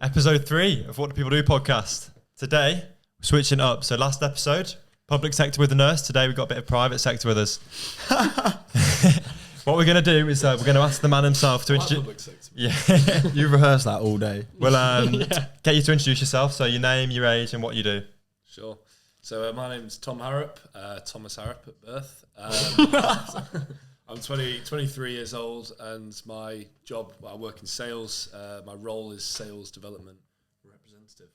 Episode 3 of What Do People Do podcast. Today, we're switching up. So last episode, public sector with a nurse. Today, we've got a bit of private sector with us. What we're going to do is we're going to ask the man himself to introduce... Public sector. Yeah. You've rehearsed that all day. We'll get you to introduce yourself. So your name, your age, and what you do. Sure. So my name's Tom Harrop, Thomas Harrop at birth. I'm 23 years old, and my job, I work in sales. My role is sales development representative.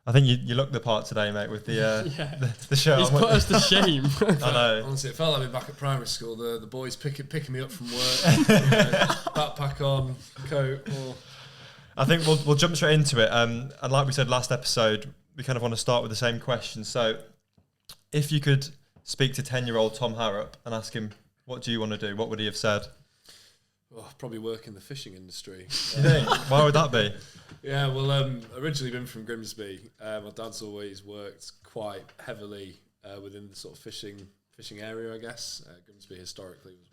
I think you look the part today, mate, with the shirt. He's put us to shame. I know. Honestly, it felt like me back at primary school. The boys picking me up from work, backpack on, coat. I think we'll jump straight into it. And like we said last episode, we kind of want to start with the same question. So, if you could speak to 10-year-old Tom Harrop and ask him, what do you want to do? What would he have said? Oh, probably work in the fishing industry. Why would that be? Yeah, well, originally been from Grimsby. My dad's always worked quite heavily within the sort of fishing area, I guess. Grimsby historically was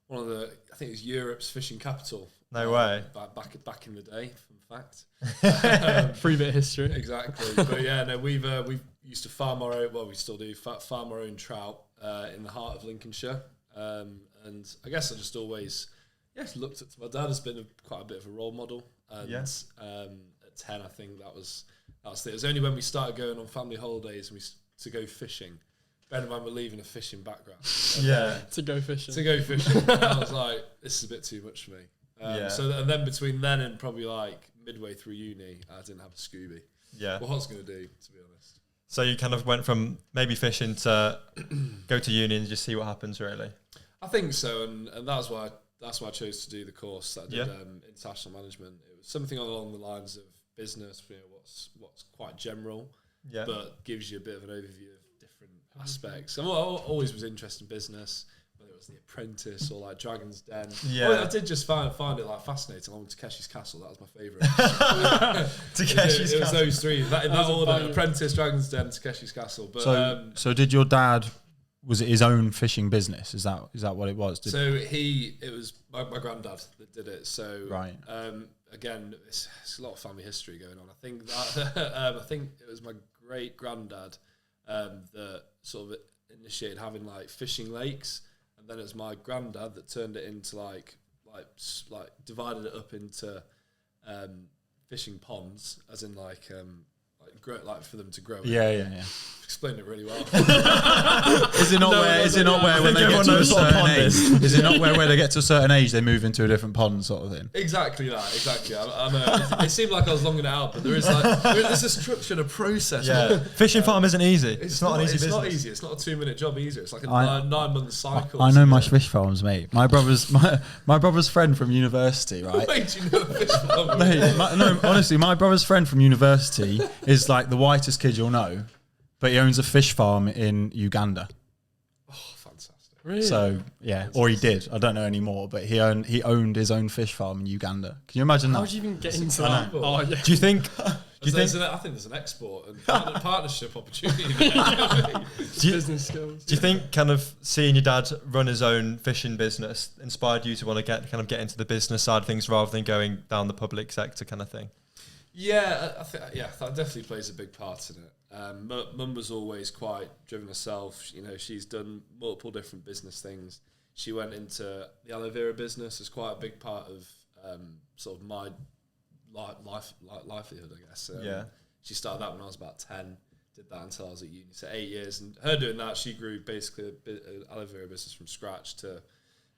one of the I think it was Europe's fishing capital. No way. Back in the day, fun fact. Free bit of history. Exactly. But yeah, no, we've used to farm our own. Well, we still do farm our own trout in the heart of Lincolnshire. And I guess I just always looked up to my dad as been quite a bit of a role model. And at 10, I think that was it. It was only when we started going on family holidays to go fishing. Bear in mind, we're leaving a fishing background. To go fishing. And I was like, this is a bit too much for me. So and then between then and probably like midway through uni, I didn't have a Scooby. Yeah. What I was going to do, to be honest. So you kind of went from maybe fishing to go to uni and just see what happens, really? I think so, and that's why I chose to do the course that I did, international management. It was something along the lines of business, what's quite general, but gives you a bit of an overview of different aspects. And I always was interested in business, whether it was The Apprentice or like Dragon's Den. Well, I did just find it like fascinating. Along with Takeshi's Castle, that was my favourite. Takeshi's Castle. It was those three. In that order: Apprentice, Dragon's Den, Takeshi's Castle. But so did your dad? Was it his own fishing business? Is that what it was? It was my granddad that did it. So right. Again, it's a lot of family history going on. I think that I think it was my great granddad that sort of initiated having like fishing lakes, and then it was my granddad that turned it into like divided it up into fishing ponds, as in like for them to grow. Yeah. Explained it really well. Is it not where when they get to a certain age? Is it not where they get to a certain age they move into a different pond sort of thing? Exactly that. Exactly. It seemed like I was longing it out, but there's a structure and a process. Yeah. Fishing farm isn't easy. It's not an easy business. It's not easy. It's not a 2-minute job either. It's like a 9-month cycle. I know my fish farms, mate. My brother's friend from university, right? Wait, do you know a fish farm? No, honestly, my brother's friend from university is like the whitest kid you'll know. But he owns a fish farm in Uganda. Oh, fantastic! Really? So or he did. I don't know anymore. But he owned his own fish farm in Uganda. Can you imagine that? How would you even get into that? Oh, yeah. Do you think? I think there's an export and partnership opportunity there. Business skills. Do you think kind of seeing your dad run his own fishing business inspired you to want to get into the business side of things rather than going down the public sector kind of thing? Yeah, I think that definitely plays a big part in it. Mum was always quite driven herself. You know, she's done multiple different business things. She went into the aloe vera business as quite a big part of sort of my livelihood, I guess. She started that when I was about 10. Did that until I was at uni, so 8 years. And her doing that, she grew basically an aloe vera business from scratch to,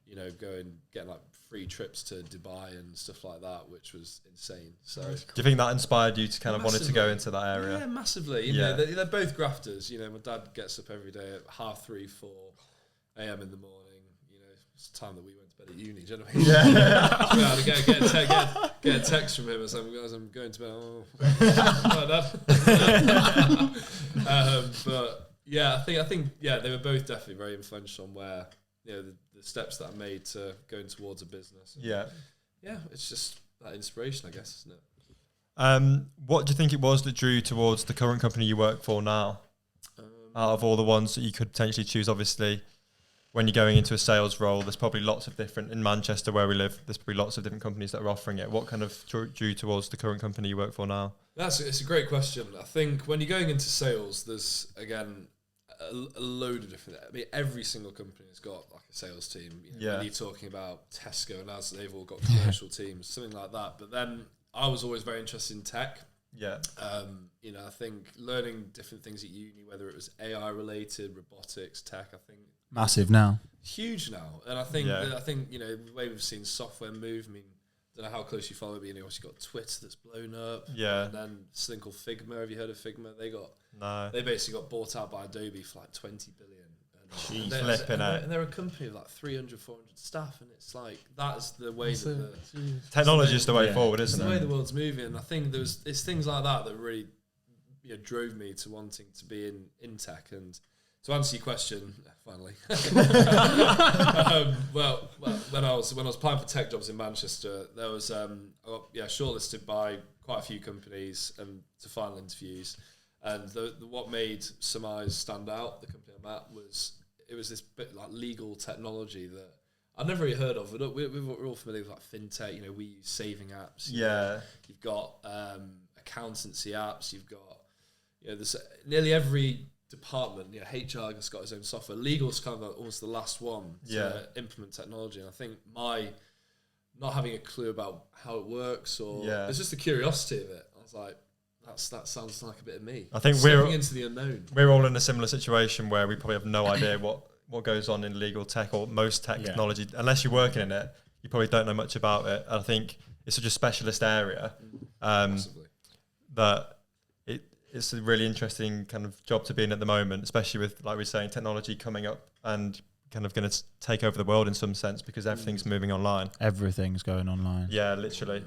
you know, go and get like free trips to Dubai and stuff like that, which was insane. So, do you think that inspired you to kind of wanted to go into that area? Yeah, massively. You know, they're both grafters. You know, my dad gets up every day at 3:30, 4 a.m. in the morning. You know, it's the time that we went to bed at uni. Do you know what I mean? Yeah. Get a text from him as I'm going to bed. Oh, Dad. But yeah, I think they were both definitely very influential on where, you know, the steps that I made to going towards a business. Yeah, it's just that inspiration, I guess, isn't it? What do you think it was that drew you towards the current company you work for now? Out of all the ones that you could potentially choose, obviously, when you're going into a sales role, there's probably lots of different, in Manchester where we live, there's probably lots of different companies that are offering it. What kind of drew you towards the current company you work for now? It's a great question. I think when you're going into sales, there's, again, a load of different... I mean, every single company has got like a sales team. When you're talking about Tesco and as they've all got commercial teams, something like that. But then I was always very interested in tech. Yeah. I think learning different things at uni, whether it was AI related, robotics, tech, I think massive now, huge now. And I think the way we've seen software move. I mean, I don't know how close you follow it, but you've got Twitter that's blown up. Yeah. And then this thing called Figma. Have you heard of Figma? They basically got bought out by Adobe for like 20 billion. And they're a company of like 300, 400 staff, and it's like that's the way technology is the way forward, isn't it? The way the world's moving. And I think it's things like that really drove me to wanting to be in tech. And to answer your question, finally, well, when I was applying for tech jobs in Manchester, there was I got shortlisted by quite a few companies and to final interviews. And what made Summize stand out, the company I'm at, was this bit like legal technology that I'd never really heard of. We're all familiar with like fintech. We use saving apps. You've got accountancy apps. You've got there's nearly every department. HR has got its own software. Legal's kind of almost the last one to implement technology. And I think my not having a clue about how it works there's just the curiosity of it. I was like, that sounds like a bit of me. I think stepping into the unknown. We're all in a similar situation where we probably have no idea what goes on in legal tech or most technology. Unless you're working in it, you probably don't know much about it. I think it's such a specialist area that it's a really interesting kind of job to be in at the moment, especially with, like we're saying, technology coming up and kind of going to take over the world in some sense because everything's moving online. Everything's going online. Yeah, literally.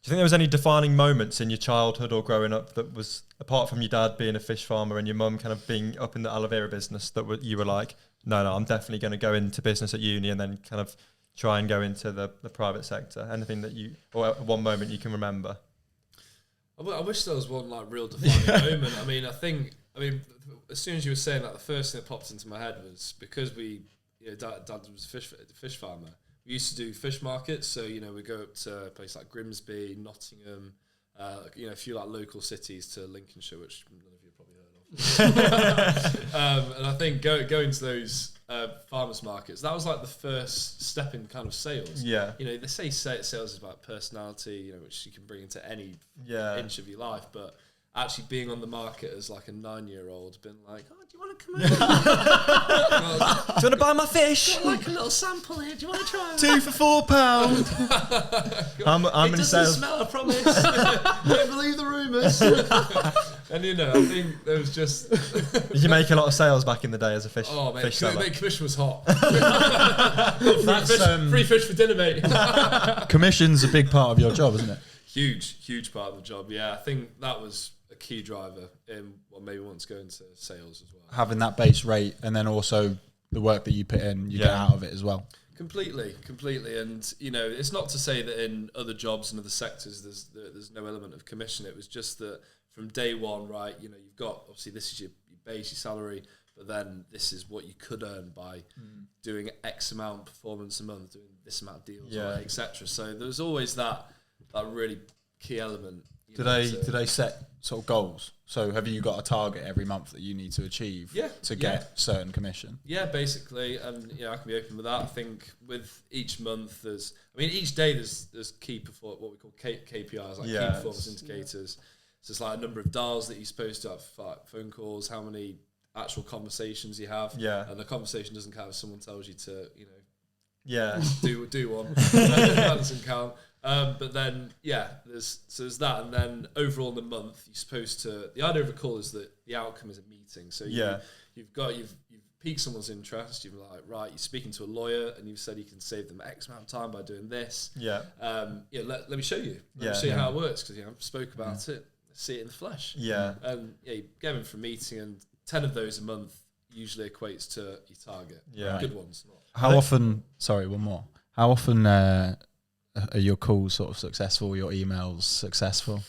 Do you think there was any defining moments in your childhood or growing up that was, apart from your dad being a fish farmer and your mum kind of being up in the aloe vera business, that you were like, no, I'm definitely going to go into business at uni and then kind of try and go into the private sector? Anything that or one moment you can remember? I wish there was one like real defining moment. I mean, as soon as you were saying that, the first thing that popped into my head was because dad was a fish farmer. We used to do fish markets, so we go up to a place like Grimsby, Nottingham, a few like local cities to Lincolnshire, which none of you have probably heard of. And I think going to those farmers markets, that was like the first step in kind of sales. Yeah, they say sales is about personality, which you can bring into any inch of your life, but actually being on the market as like a 9-year-old, been like, oh, do you want to come over? Do you want to buy my fish? Got like a little sample here. Do you want to try? 2 for £4. I'm it doesn't smell, I promise. Don't believe the rumours. And I think there was just. Did you make a lot of sales back in the day as a fish? Oh, mate, fish seller? Commission was hot. Free fish for dinner, mate. Commission's a big part of your job, isn't it? Huge part of the job. Yeah, I think that was a key driver in what made me want to go into sales as well. Having that base rate and then also the work that you put in, you get out of it as well. Completely. And, it's not to say that in other jobs and other sectors there's no element of commission. It was just that from day one, right, you've got, obviously this is your base, your salary, but then this is what you could earn by doing X amount performance a month, doing this amount of deals, etc. So there was always that really key element. Do they set sort of goals? So have you got a target every month that you need to achieve to get certain commission? Yeah, basically, and I can be open with that. I think with each month, each day there's key what we call KPIs, like key performance indicators. So it's like a number of dials that you're supposed to have, like phone calls, how many actual conversations you have, and the conversation doesn't count if someone tells you to, do one. That doesn't count. But then, there's that, and then overall in the month, you're supposed to. The idea of a call is that the outcome is a meeting. So you've piqued someone's interest. You're like, right, you're speaking to a lawyer, and you've said you can save them X amount of time by doing this. Let me show you. Let me show you how it works because I spoke about it. See it in the flesh. And you get them for a meeting, and 10 of those a month usually equates to your target. Good ones. How often? Sorry, one more. How often? Are your calls sort of successful? Your emails successful?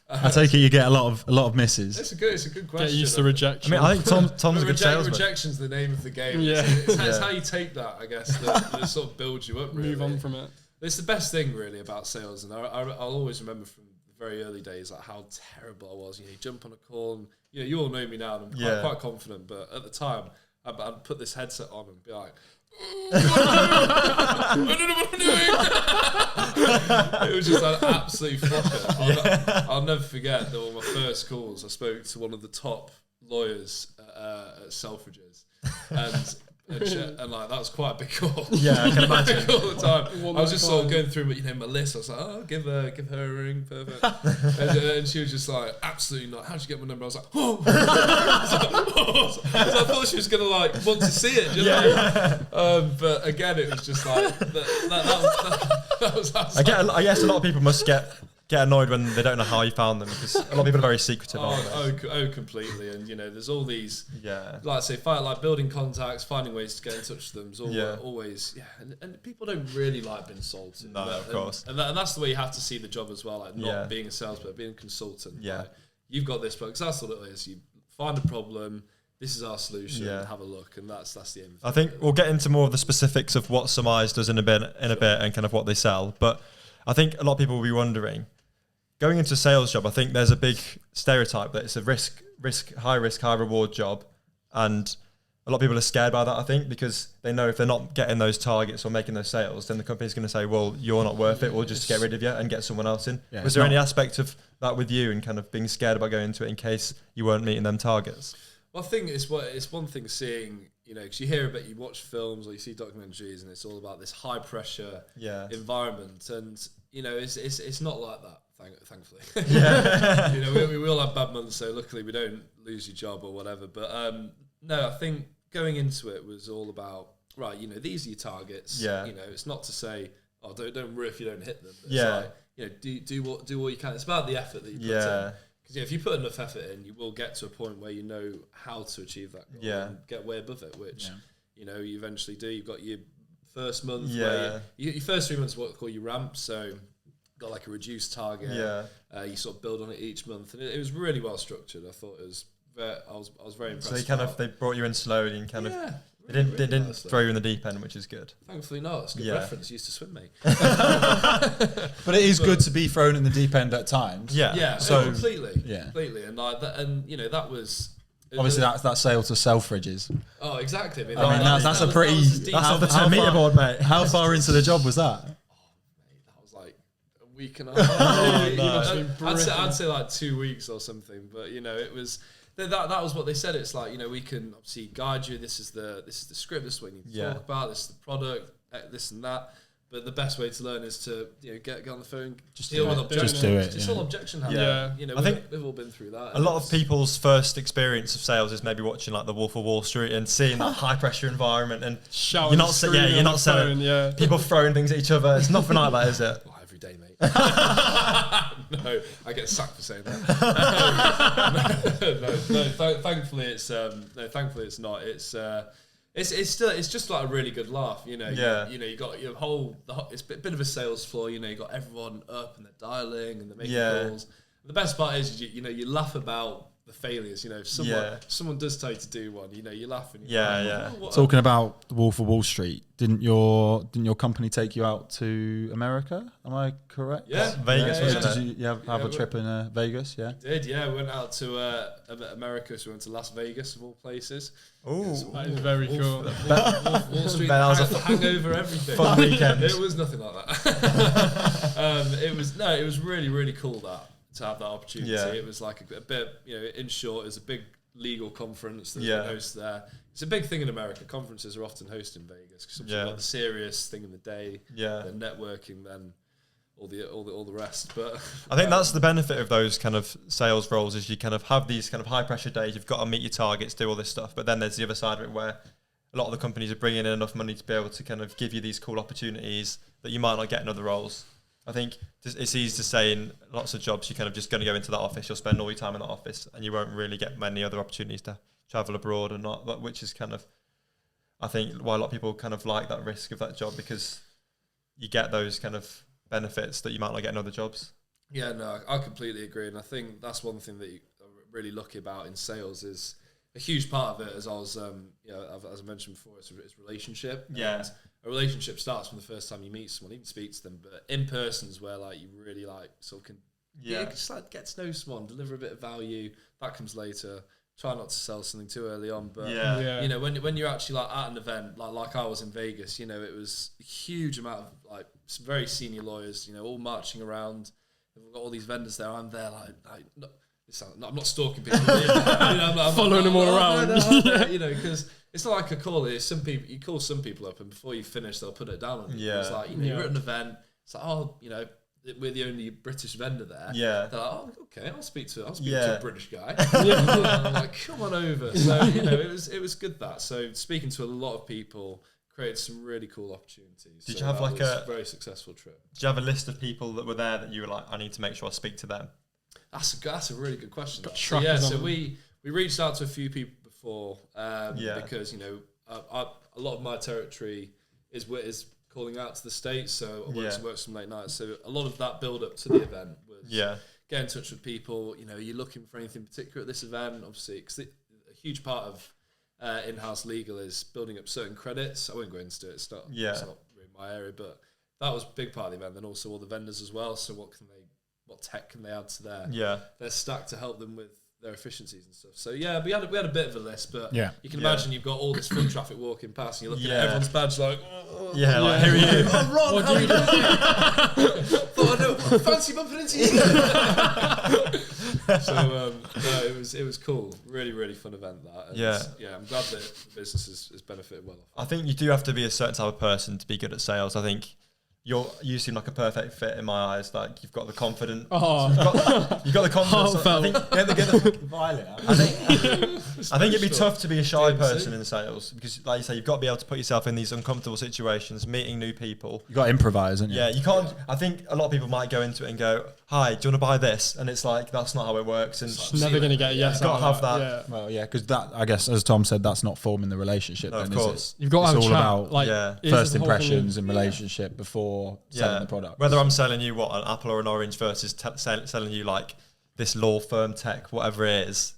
I take it you get a lot of misses. It's a good question. Get used to rejection. I mean, I think Tom's a good salesman. Rejection's the name of the game. Yeah. It's how you take that, I guess, that sort of builds you up. Really. Move on from it. It's the best thing really about sales, and I'll always remember from the very early days like how terrible I was. You jump on a call, and you all know me now, and I'm quite confident. But at the time, I'd put this headset on and be like, I don't know what I'm doing. It was just an absolute flocker. I'll never forget that on my first calls, I spoke to one of the top lawyers at Selfridges, and like that was quite a big call. Yeah, I can imagine. All the time. I was just sort of going through my list. I was like, oh, give her a ring, perfect. and she was just like, absolutely not. How'd you get my number? I was like, oh. So I thought she was gonna like want to see it. But again, it was just like that was. I guess a lot of people must get annoyed when they don't know how you found them, because a lot of people are very secretive. Oh, completely. And there's all these, like I say, like building contacts, finding ways to get in touch with them is always, and people don't really like being sold to. No, of course. And that's the way you have to see the job as well, like not being a salesman, being a consultant. Yeah, like, you've got this, because that's what it is. You find a problem. This is our solution. Have a look, and that's the aim. I think we'll get into more of the specifics of what Summize does in a bit, and kind of what they sell. But I think a lot of people will be wondering, going into a sales job, I think there's a big stereotype that it's a high risk, high reward job. And a lot of people are scared by that, I think, because they know if they're not getting those targets or making those sales, then the company's going to say, well, you're not worth it. We'll just get rid of you and get someone else in. Yeah, was there any aspect of that with you and kind of being scared about going into it in case you weren't meeting them targets? Well, I think it's one thing seeing, because you hear about, you watch films or you see documentaries and it's all about this high pressure environment. And, it's not like that. Thankfully, we all have bad months, so luckily we don't lose your job or whatever. But no, I think going into it was all about these are your targets. It's not to say don't worry if you don't hit them. But it's like, do what you can. It's about the effort that you put in. Because if you put enough effort in, you will get to a point where you know how to achieve that goal and get way above it. Which you eventually do. You've got your first month, where your first 3 months is what they call your ramp. So got like a reduced target. You sort of build on it each month, and it was really well structured. I thought it was. I was very impressed. So they brought you in slowly and kind of. They didn't throw you in the deep end, which is good. Thankfully not. It's a good reference. Used to swim, mate. But it is good to be thrown in the deep end at times. Yeah. So completely. And like that, and that was. Obviously, that's that sale to Selfridges. Oh, exactly. I mean, that's a pretty. That's off the 10 meter board, mate. How far into the job was that? That was like a week and a half. I'd say like 2 weeks or something. But it was. That was what they said. It's like, we can obviously guide you. This is the script. This is what you need to talk about. This is the product. This and that. But the best way to learn is to get on the phone, deal with objections. Just do it. It's all objection handling. I think we've all been through that. A lot of people's first experience of sales is maybe watching like The Wolf of Wall Street and seeing that high pressure environment and shouting. You're not selling. People throwing things at each other. It's nothing like that, is it? Well, every day, mate. No, I get sacked for saying that. Thankfully it's not. It's still just like a really good laugh, you got your whole it's a bit of a sales floor, you got everyone up and they're dialing and they're making calls. The best part is you laugh about the failures. If someone does tell you to do one, you laugh and Talking about the Wolf of Wall Street, didn't your company take you out to America? Am I correct? Yeah, Vegas. Did you have a trip in Vegas? Yeah, did. We went out to America. So we went to Las Vegas of all places. Oh, that is very cool. Wall Street, hangover, everything. Fun weekend. It was nothing like that. It was really, really cool to have that opportunity. It was like a bit, in short, it was a big legal conference that we host there. It's a big thing in America. Conferences are often hosted in Vegas because you've got the serious thing in the day, the networking, then all the rest. But I think that's the benefit of those kind of sales roles is you kind of have these kind of high pressure days. You've got to meet your targets, do all this stuff. But then there's the other side of it where a lot of the companies are bringing in enough money to be able to kind of give you these cool opportunities that you might not get in other roles. I think it's easy to say in lots of jobs you're kind of just going to go into that office, you'll spend all your time in that office and you won't really get many other opportunities to travel abroad or not, which is kind of, I think, why a lot of people kind of like that risk of that job, because you get those kind of benefits that you might not get in other jobs. Yeah, no, I completely agree, and I think that's one thing that I'm really lucky about in sales is a huge part of it. As I was, as I mentioned before, it's relationship. Yeah, and a relationship starts from the first time you meet someone, even speak to them. But in person is where like you really like sort of can just like get to know someone, deliver a bit of value. That comes later. Try not to sell something too early on, but you know when you're actually like at an event like I was in Vegas, you know it was a huge amount of like some very senior lawyers, you know, all marching around. We've got all these vendors there. I'm there I'm not stalking people. I'm following them all around. You know, because it's not like a call. It's some people you call some people up, and before you finish, they'll put it down on you. It's like you're at an event. It's like we're the only British vendor there. Yeah, they're like, okay, I'll speak to a British guy. I'm like, come on over. So it was good that. So speaking to a lot of people created some really cool opportunities. Did you have like a very successful trip? Did you have a list of people that were there that you were like, I need to make sure I speak to them? That's a really good question. So we reached out to a few people before because a lot of my territory is calling out to the States, so I work some late nights. So a lot of that build up to the event was get in touch with people. You know, are you looking for anything particular at this event? Obviously, because a huge part of in-house legal is building up certain credits. I won't go into it. It's not really my area, but that was a big part of the event. Then also all the vendors as well. So what tech can they add to their stack to help them with their efficiencies and stuff. So we had a bit of a list, but you can imagine you've got all this foot traffic walking past, and you're looking at everyone's badge like, like here are you? Oh, Ron, how are you doing? Thought I know, fancy bumping into you. So it was cool, really really fun event that. And I'm glad that the business has benefited well. I think you do have to be a certain type of person to be good at sales. I think you seem like a perfect fit in my eyes. Like you've got the confidence. Oh, you've got the confidence. I think get the fucking violin out. I think it'd be tough to be a shy person in sales because, like you say, you've got to be able to put yourself in these uncomfortable situations, meeting new people. You got to improvise, haven't you? Yeah, you can't. I think a lot of people might go into it and go, "Hi, do you want to buy this?" And it's like that's not how it works. And it's never going to get a yes. You've got to have that. Yeah. Well, because that, I guess, as Tom said, that's not forming the relationship. No, then, of course, you've got to have all a chat. about Like first impressions and relationship before selling the product. Whether I'm selling you an apple or an orange versus selling you like this law firm tech, whatever it is.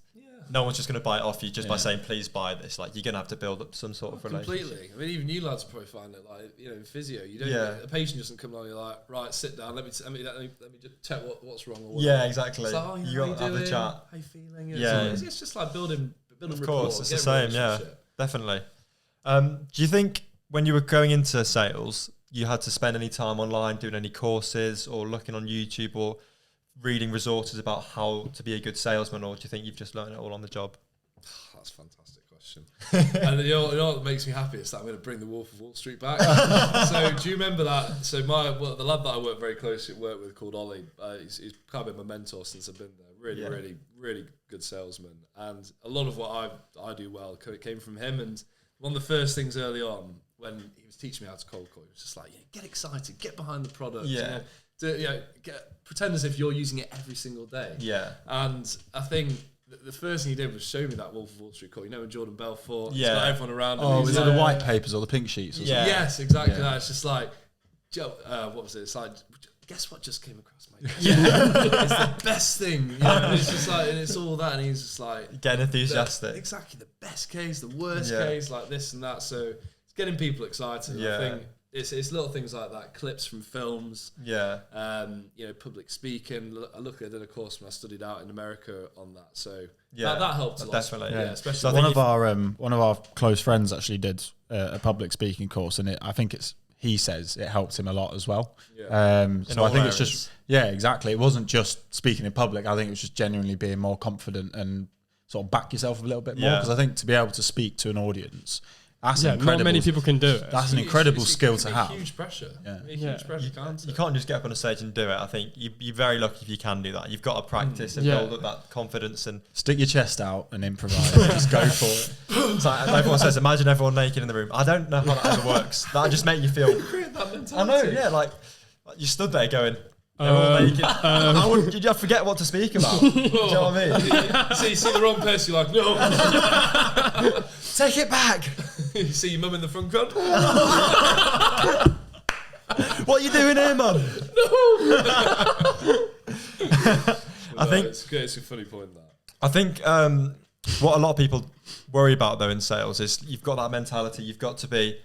No one's just going to buy it off you just by saying, please buy this. Like, you're going to have to build up some sort of relationship. Completely. I mean, even you lads probably find it like, in physio, you don't, a patient doesn't come along, you're like, right, sit down, let me just check what's wrong. Or exactly. It's like, you got to have the chat. How you feeling? It's just like building of rapport. Course, it's the same, definitely. Do you think when you were going into sales, you had to spend any time online doing any courses or looking on YouTube or reading resources about how to be a good salesman, or do you think you've just learned it all on the job? That's a fantastic question. And you know what makes me happy is that I'm going to bring the Wolf of Wall Street back. So do you remember that? So the lad that I work very closely with called Ollie, he's kind of been my mentor since I've been there. Really good salesman. And a lot of what I do well came from him. And one of the first things early on when he was teaching me how to cold call, he was just like, get excited, get behind the product. Pretend as if you're using it every single day. Yeah. And I think the first thing he did was show me that Wolf of Wall Street call. You know, when Jordan Belfort, he's got everyone around him. Oh, was it the white papers or the pink sheets? Or something? Yes, exactly that. It's just like, what was it? It's like, guess what just came across my desk? It's the best thing. You know? It's just like, and it's all that, and he's just like getting enthusiastic. Exactly, the best case, the worst case, like this and that. So it's getting people excited. I think it's little things like that, clips from films. Public speaking. I did a course when I studied out in America on that. So that helped a lot. Definitely. Especially so one of our close friends actually did a public speaking course, and I think he says it helped him a lot as well. So I think it's just exactly. It wasn't just speaking in public. I think it was just genuinely being more confident and sort of back yourself a little bit more, because I think to be able to speak to an audience, that's incredible. Not many people can do it. That's an incredible skill to have. Huge pressure. Huge pressure. You can't just get up on a stage and do it. I think you're very lucky if you can do that. You've got to practice and build up that confidence and stick your chest out and improvise. Just go for it. It's like everyone says, imagine everyone naked in the room. I don't know how that ever works. That just make you feel. Create that mentality. I know. Yeah, like you stood there going. You'd forget what to speak about. Do you know what I mean? So you see the wrong person, you're like, no. Take it back. You see your mum in the front crowd. What are you doing here, mum? No. I think it's a funny point, that. I think what a lot of people worry about though in sales is you've got that mentality. You've got to be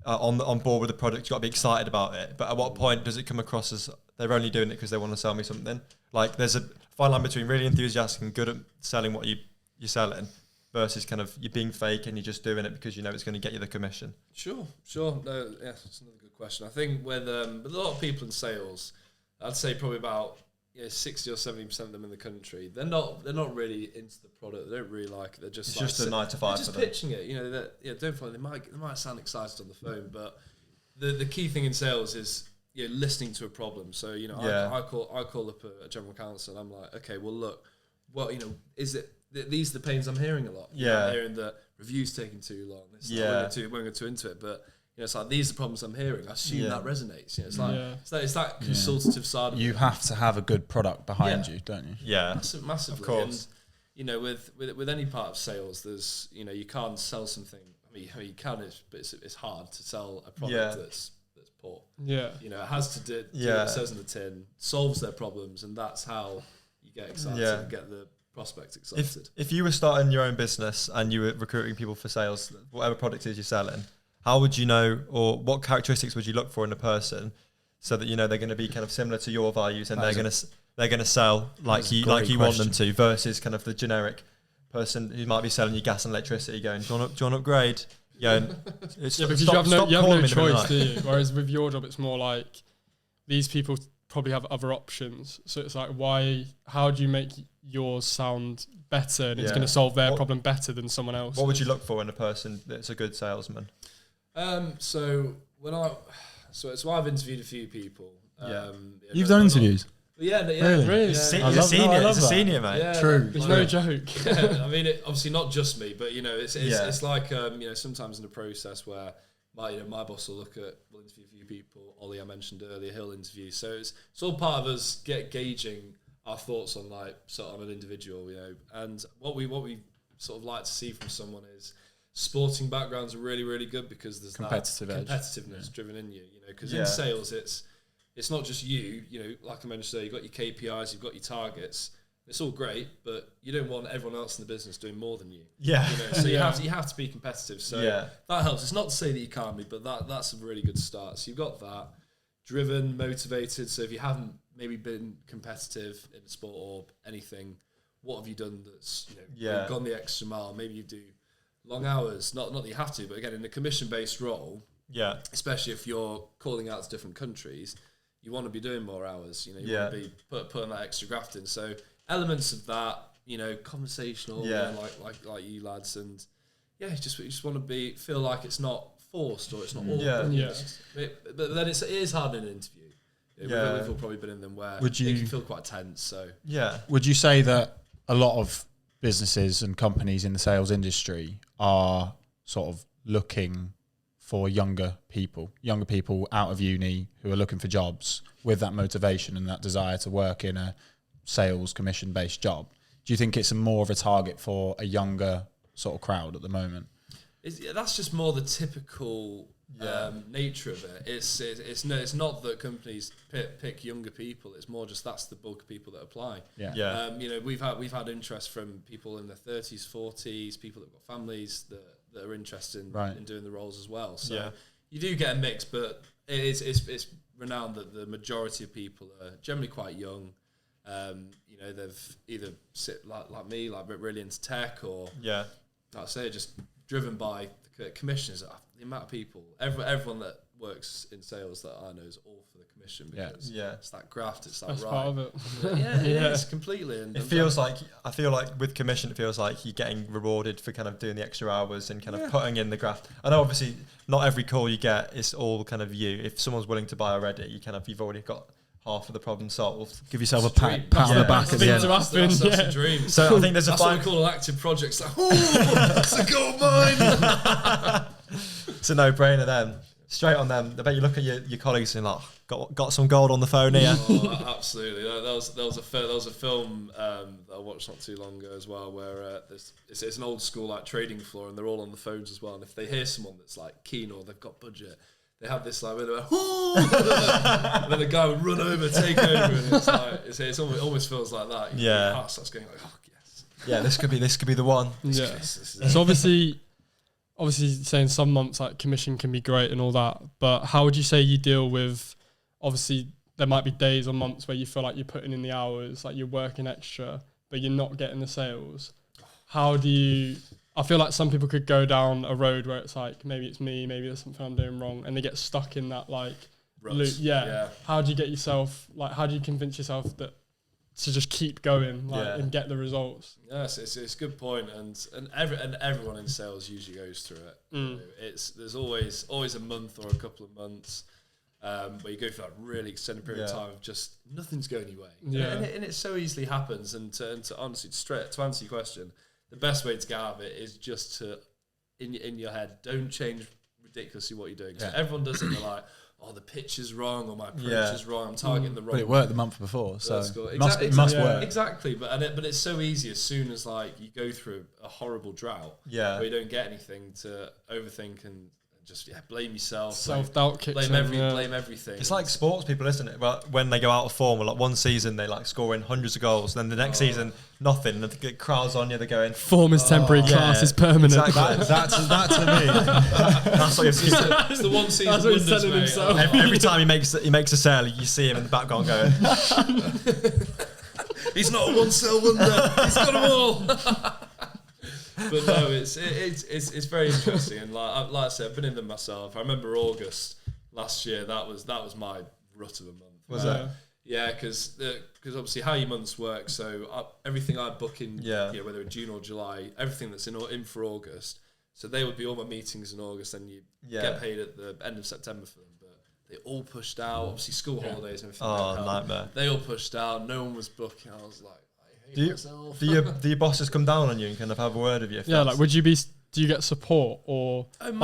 on board with the product. You've got to be excited about it. But at what point does it come across as they're only doing it because they want to sell me something? Like there's a fine line between really enthusiastic and good at selling what you're selling versus kind of you being fake and you're just doing it because you know it's going to get you the commission. Sure. No, yeah, that's another good question. I think with a lot of people in sales, I'd say probably about 60 or 70% of them in the country, they're not really into the product. They don't really like it. They're just it's just a 9 to 5 just for them. pitching it. Don't find they might sound excited on the phone, but the key thing in sales is listening to a problem. So I call up a general counsel and I'm like, okay, well look, is it these are the pains I'm hearing a lot. I'm hearing that reviews taking too long. It's won't go too into it, but it's like these are the problems I'm hearing. I assume that resonates. It's that consultative side. You have to have a good product behind you, don't you? Yeah, massively. Of course. And with any part of sales, there's you can't sell something. I mean you can, but it's hard to sell a product that's poor. Yeah. It has to do what it says in the tin, solves their problems, and that's how you get excited and get the prospect excited. If you were starting your own business and you were recruiting people for sales, whatever product it is you're selling, how would you know, or what characteristics would you look for in a person so that they're going to be kind of similar to your values and they're going to sell like you want them to, versus kind of the generic person who might be selling you gas and electricity going, do you want to upgrade? Because you have no choice, do you? Whereas with your job, it's more like these people probably have other options. So it's like, how do you make yours sound better and it's going to solve their problem better than someone else? What would you look for in a person that's a good salesman? So I've interviewed a few people. You've done interviews? Really? He's a senior, mate. Yeah, true. It's no joke. I mean, obviously not just me, but it's like sometimes in the process where my boss will interview a few people. Ollie, I mentioned earlier, he'll interview. So it's all part of us gauging our thoughts on on an individual, and what we sort of like to see from someone is sporting backgrounds are really, really good because there's competitiveness driven in you, because in sales it's not just you, like I mentioned earlier, you've got your KPIs, you've got your targets. It's all great, but you don't want everyone else in the business doing more than you. Yeah. So you have to be competitive. So that helps. It's not to say that you can't be, but that's a really good start. So you've got that, driven, motivated. So if you haven't maybe been competitive in sport or anything, what have you done that's gone the extra mile? Maybe you do long hours. Not that you have to, but again, in a commission-based role, especially if you're calling out to different countries, you want to be doing more hours. You want to be putting that extra graft in. So elements of that, conversational, like you lads, and you just want to feel like it's not forced or it's not awkward. But then it is hard in an interview. We've all probably been in them where it can feel quite tense. So would you say that a lot of businesses and companies in the sales industry are sort of looking for younger people out of uni who are looking for jobs with that motivation and that desire to work in a sales commission-based job? Do you think it's more of a target for a younger sort of crowd at the moment? That's just more the typical nature of it. It's not that companies pick younger people. It's more just that's the bulk of people that apply. We've had interest from people in their 30s, 40s, people that've got families that are interested in doing the roles as well. So you do get a mix, but it's renowned that the majority of people are generally quite young. They've either sit like me, really into tech, or like I say, just driven by the commissions. The amount of people, everyone that works in sales that I know is all for the commission because it's that graft, it's that That's right. part of it. It is completely. And I feel like with commission, it feels like you're getting rewarded for kind of doing the extra hours and kind of putting in the graft. I know obviously not every call you get is all kind of you. If someone's willing to buy already, you've already got half of the problem solved. Give yourself a pat on the back at the end. That's a dream. So I think there's that's what we call an active project. It's like, it's a gold mine. It's a no-brainer then. Straight on them. I bet you look at your colleagues and got some gold on the phone here. Oh, absolutely. There was a film that I watched not too long ago as well, where it's an old school trading floor, and they're all on the phones as well. And if they hear someone that's keen or they've got budget, they have this like where they went, and then the guy would run over, take over, and it's like it almost feels like that. Your heart starts going like, oh yes, yeah, this could be the one. So obviously saying some months like commission can be great and all that, but how would you say you deal with, obviously there might be days or months where you feel like you're putting in the hours, like you're working extra, but you're not getting the sales. How do you, I feel like some people could go down a road where it's like, maybe it's me, maybe there's something I'm doing wrong, and they get stuck in that like loop. Yeah. How do you get yourself, like, how do you convince yourself that to just keep going, like, and get the results? Yes, it's a good point, and everyone in sales usually goes through it. You know, there's always a month or a couple of months where you go for that really extended period of time of just nothing's going your way. Yeah, and it so easily happens. And to honestly, straight to answer your question, the best way to get out of it is just to in your head, don't change ridiculously what you're doing. So everyone does it. They're like, oh, the pitch is wrong, or my approach is wrong. I'm targeting the wrong. But it worked the month before, so cool. it must work. Exactly, but it's so easy as soon as like you go through a horrible drought, where you don't get anything, to overthink and just blame yourself, self-doubt kicks blame everything. It's like sports people, isn't it? Well, when they go out of form, or like one season they like scoring hundreds of goals, and then the next season nothing, and they get crowds on you. They're going, form is temporary, class is permanent. Exactly. That's to me. That's what it's the one season. That's what he's telling himself. Every time he makes a sale, you see him in the background going, he's not a one sale wonder. He's got them all. But no, it's very interesting, and like I said, I've been in them myself. I remember August last year. That was my rut of a month. Was that? Yeah, because obviously how your months work. So everything I book in, whether in June or July, everything that's in for August. So they would be all my meetings in August, and you get paid at the end of September for them. But they all pushed out. Obviously school holidays and everything. Oh, nightmare! They all pushed out. No one was booking. I was like, do your bosses come down on you and kind of have a word with you? Yeah, like do you get support, or like,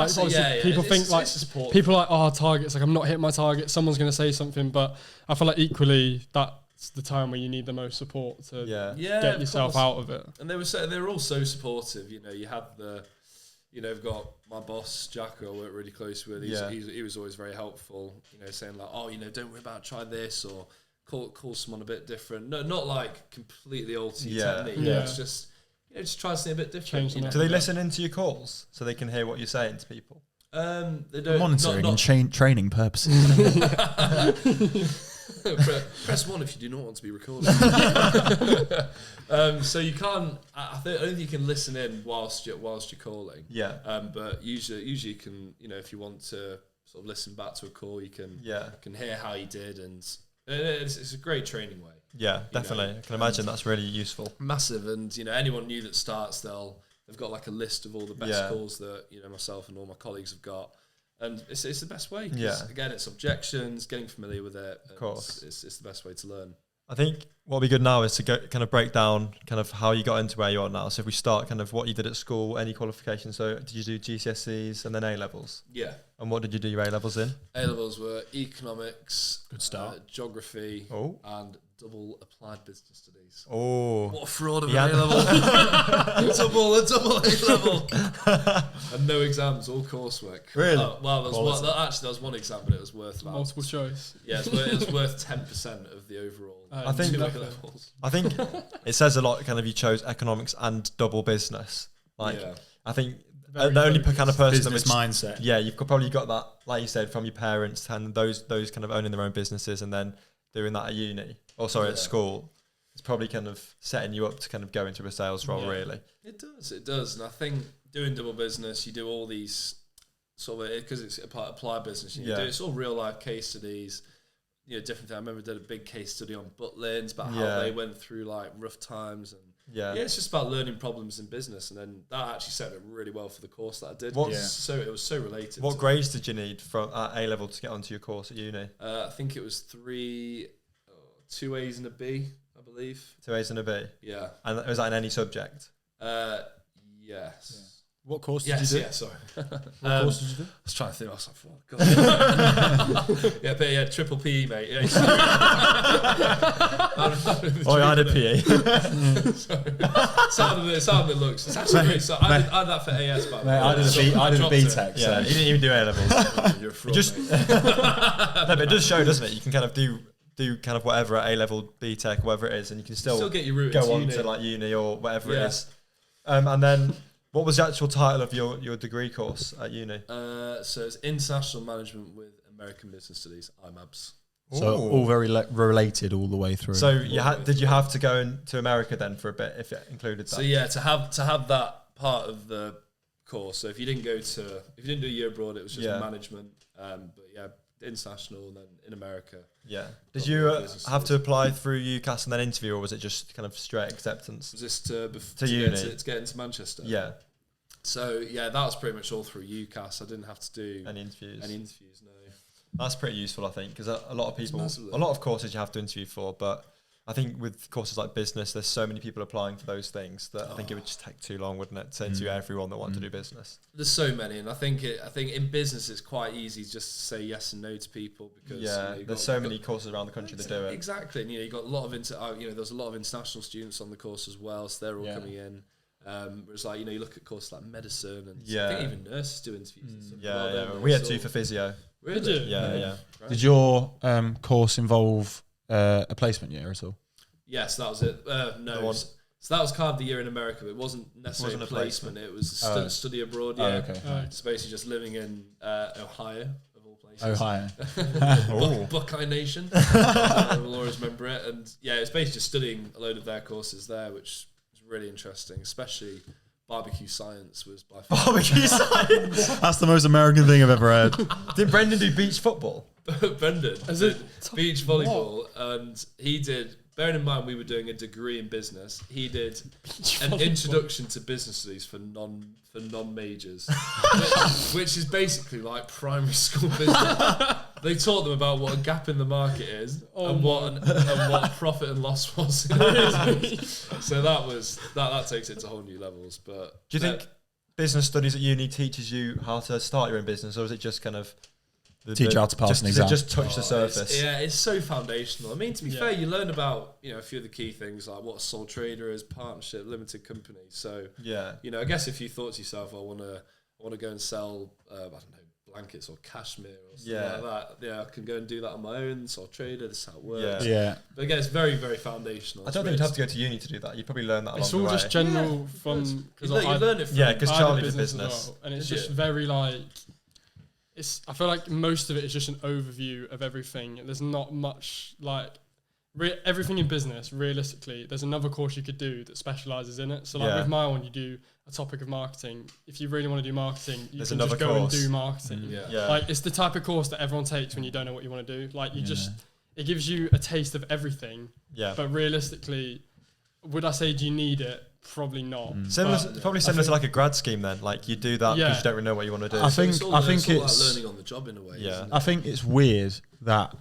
people think like people are like, oh, targets, like I'm not hitting my target, someone's going to say something, but I feel like equally that's the time where you need the most support to get yourself out of it. And they were all so supportive. You know, you had I've got my boss Jack, who I work really close with. He was always very helpful. You know, saying like, oh, don't worry about try this, or call someone a bit different. No, not like completely alter your technique. It's just just try something a bit different. Do they listen into your calls so they can hear what you're saying to people? They don't. Monitoring and training purposes. Press 1 if you do not want to be recorded. So you can't. I don't think you can listen in whilst you're calling. Yeah. But usually you can. If you want to sort of listen back to a call, you can. Can hear how you did, and it's a great training way. Yeah, definitely. I can imagine that's really useful. Massive, and anyone new that starts, they've got like a list of all the best calls that myself and all my colleagues have got, and it's the best way. Again, it's objections, getting familiar with it. Of course, it's the best way to learn. I think what would be good now is to kind of break down kind of how you got into where you are now. So if we start kind of what you did at school, any qualifications. So did you do GCSEs and then A-levels? Yeah. And what did you do your A-levels in? A-levels were economics, good start, geography, and double applied business studies. Oh, what a fraud of an A-level! a double A-level, and no exams, all coursework. Really? There was one exam, but it was worth multiple choice. Yeah, it was worth 10% of the overall. I think it says a lot. Kind of, you chose economics and double business. I think the only kind of person business mindset. Yeah, you've probably got that, like you said, from your parents, and those kind of owning their own businesses, and then doing that at uni. At school. It's probably kind of setting you up to kind of go into a sales role, really. It does. And I think doing double business, you do all these sort of, because it's applied business, you do it's all real life case studies, different things. I remember I did a big case study on Butlins, about how they went through like rough times, and it's just about learning problems in business, and then that actually set it really well for the course that I did. So it was so related. What grades did you need from A-level to get onto your course at uni? I think it was 2 A's and a B, I believe. 2 A's and a B? Yeah. And was that in any subject? Yes. What course did you do? Yeah, sorry. What course did you do? I was trying to think. I was like, God. Yeah, triple PE, mate. Yeah, I had a PE. Sounded looks. It's actually great. So I did that for AS, by the way. I did a B-Tech. Yeah, you didn't even do A-levels. You're a fraud, mate. No, but it does show, doesn't it? You can kind of do kind of whatever at A-level, B-Tech, whatever it is, and you can still get your route go on uni. to like uni or whatever it is. And then, what was the actual title of your degree course at uni? So it's International Management with American Business Studies, IMABS. So all very related all the way through. So did you have to go to America then for a bit if it included that? So yeah, to have that part of the course. So if you didn't do a year abroad, it was just management. But yeah, international and then in America. Yeah. Did you have to apply through UCAS and then interview, or was it just kind of straight acceptance? Was this to uni? To get into Manchester? Yeah. So yeah, that was pretty much all through UCAS. I didn't have to do any interviews. No. That's pretty useful, I think, because a lot of courses you have to interview for, but I think with courses like business, there's so many people applying for those things that I think it would just take too long, wouldn't it, to interview everyone that wanted to do business. There's so many, and I think in business it's quite easy just to say yes and no to people because there's so many courses around the country that do it. Exactly, and you got a lot of there's a lot of international students on the course as well, so they're all coming in. Whereas like you look at courses like medicine and I think even nurses do interviews. We had two for physio. Really? Yeah. Right. Did your course involve a placement year at all? Yes, that was it. No, so that was kind of the year in America, but it wasn't necessarily a placement. It was a study abroad. Yeah, it's basically just living in Ohio of all places. Ohio, Buckeye Nation. We'll always remember it. And yeah, it's basically just studying a load of their courses there, which was really interesting, especially. Barbecue science was by far. Barbecue science? That's the most American thing I've ever heard. Did Brendan do beach football? Brendan did beach volleyball, and he did. Bearing in mind we were doing a degree in business, he did an introduction to business studies for non-majors, which is basically like primary school business. They taught them about what a gap in the market is and what profit and loss was. So that takes it to whole new levels. But do you think business studies at uni teaches you how to start your own business, or is it just kind of teach you how to pass an exam? Just touch the surface. It's so foundational. I mean, to be fair, you learn about a few of the key things like what a sole trader is, partnership, limited company. So I guess if you thought to yourself, I want to go and sell, I don't know, blankets or cashmere or something like that. Yeah, I can go and do that on my own. Sole trader, this is how it works. Yeah. But again, it's very, very foundational. I don't think you'd have to go to uni to do that. You probably learn that along the way. It's all just general fun. You learn it from... Yeah, because Charlie did business. And it's just very like... I feel like most of it is just an overview of everything. There's not much like everything in business. Realistically, there's another course you could do that specializes in it. So like with my one, you do a topic of marketing. If you really want to do marketing, you can just go and do marketing. Like it's the type of course that everyone takes when you don't know what you want to do. Like you just it gives you a taste of everything. Yeah. But realistically, would I say do you need it? Probably not. Probably similar to like a grad scheme then. Like you do that because you don't really know what you want to do. I think it's like learning on the job in a way. Yeah. I think it's weird that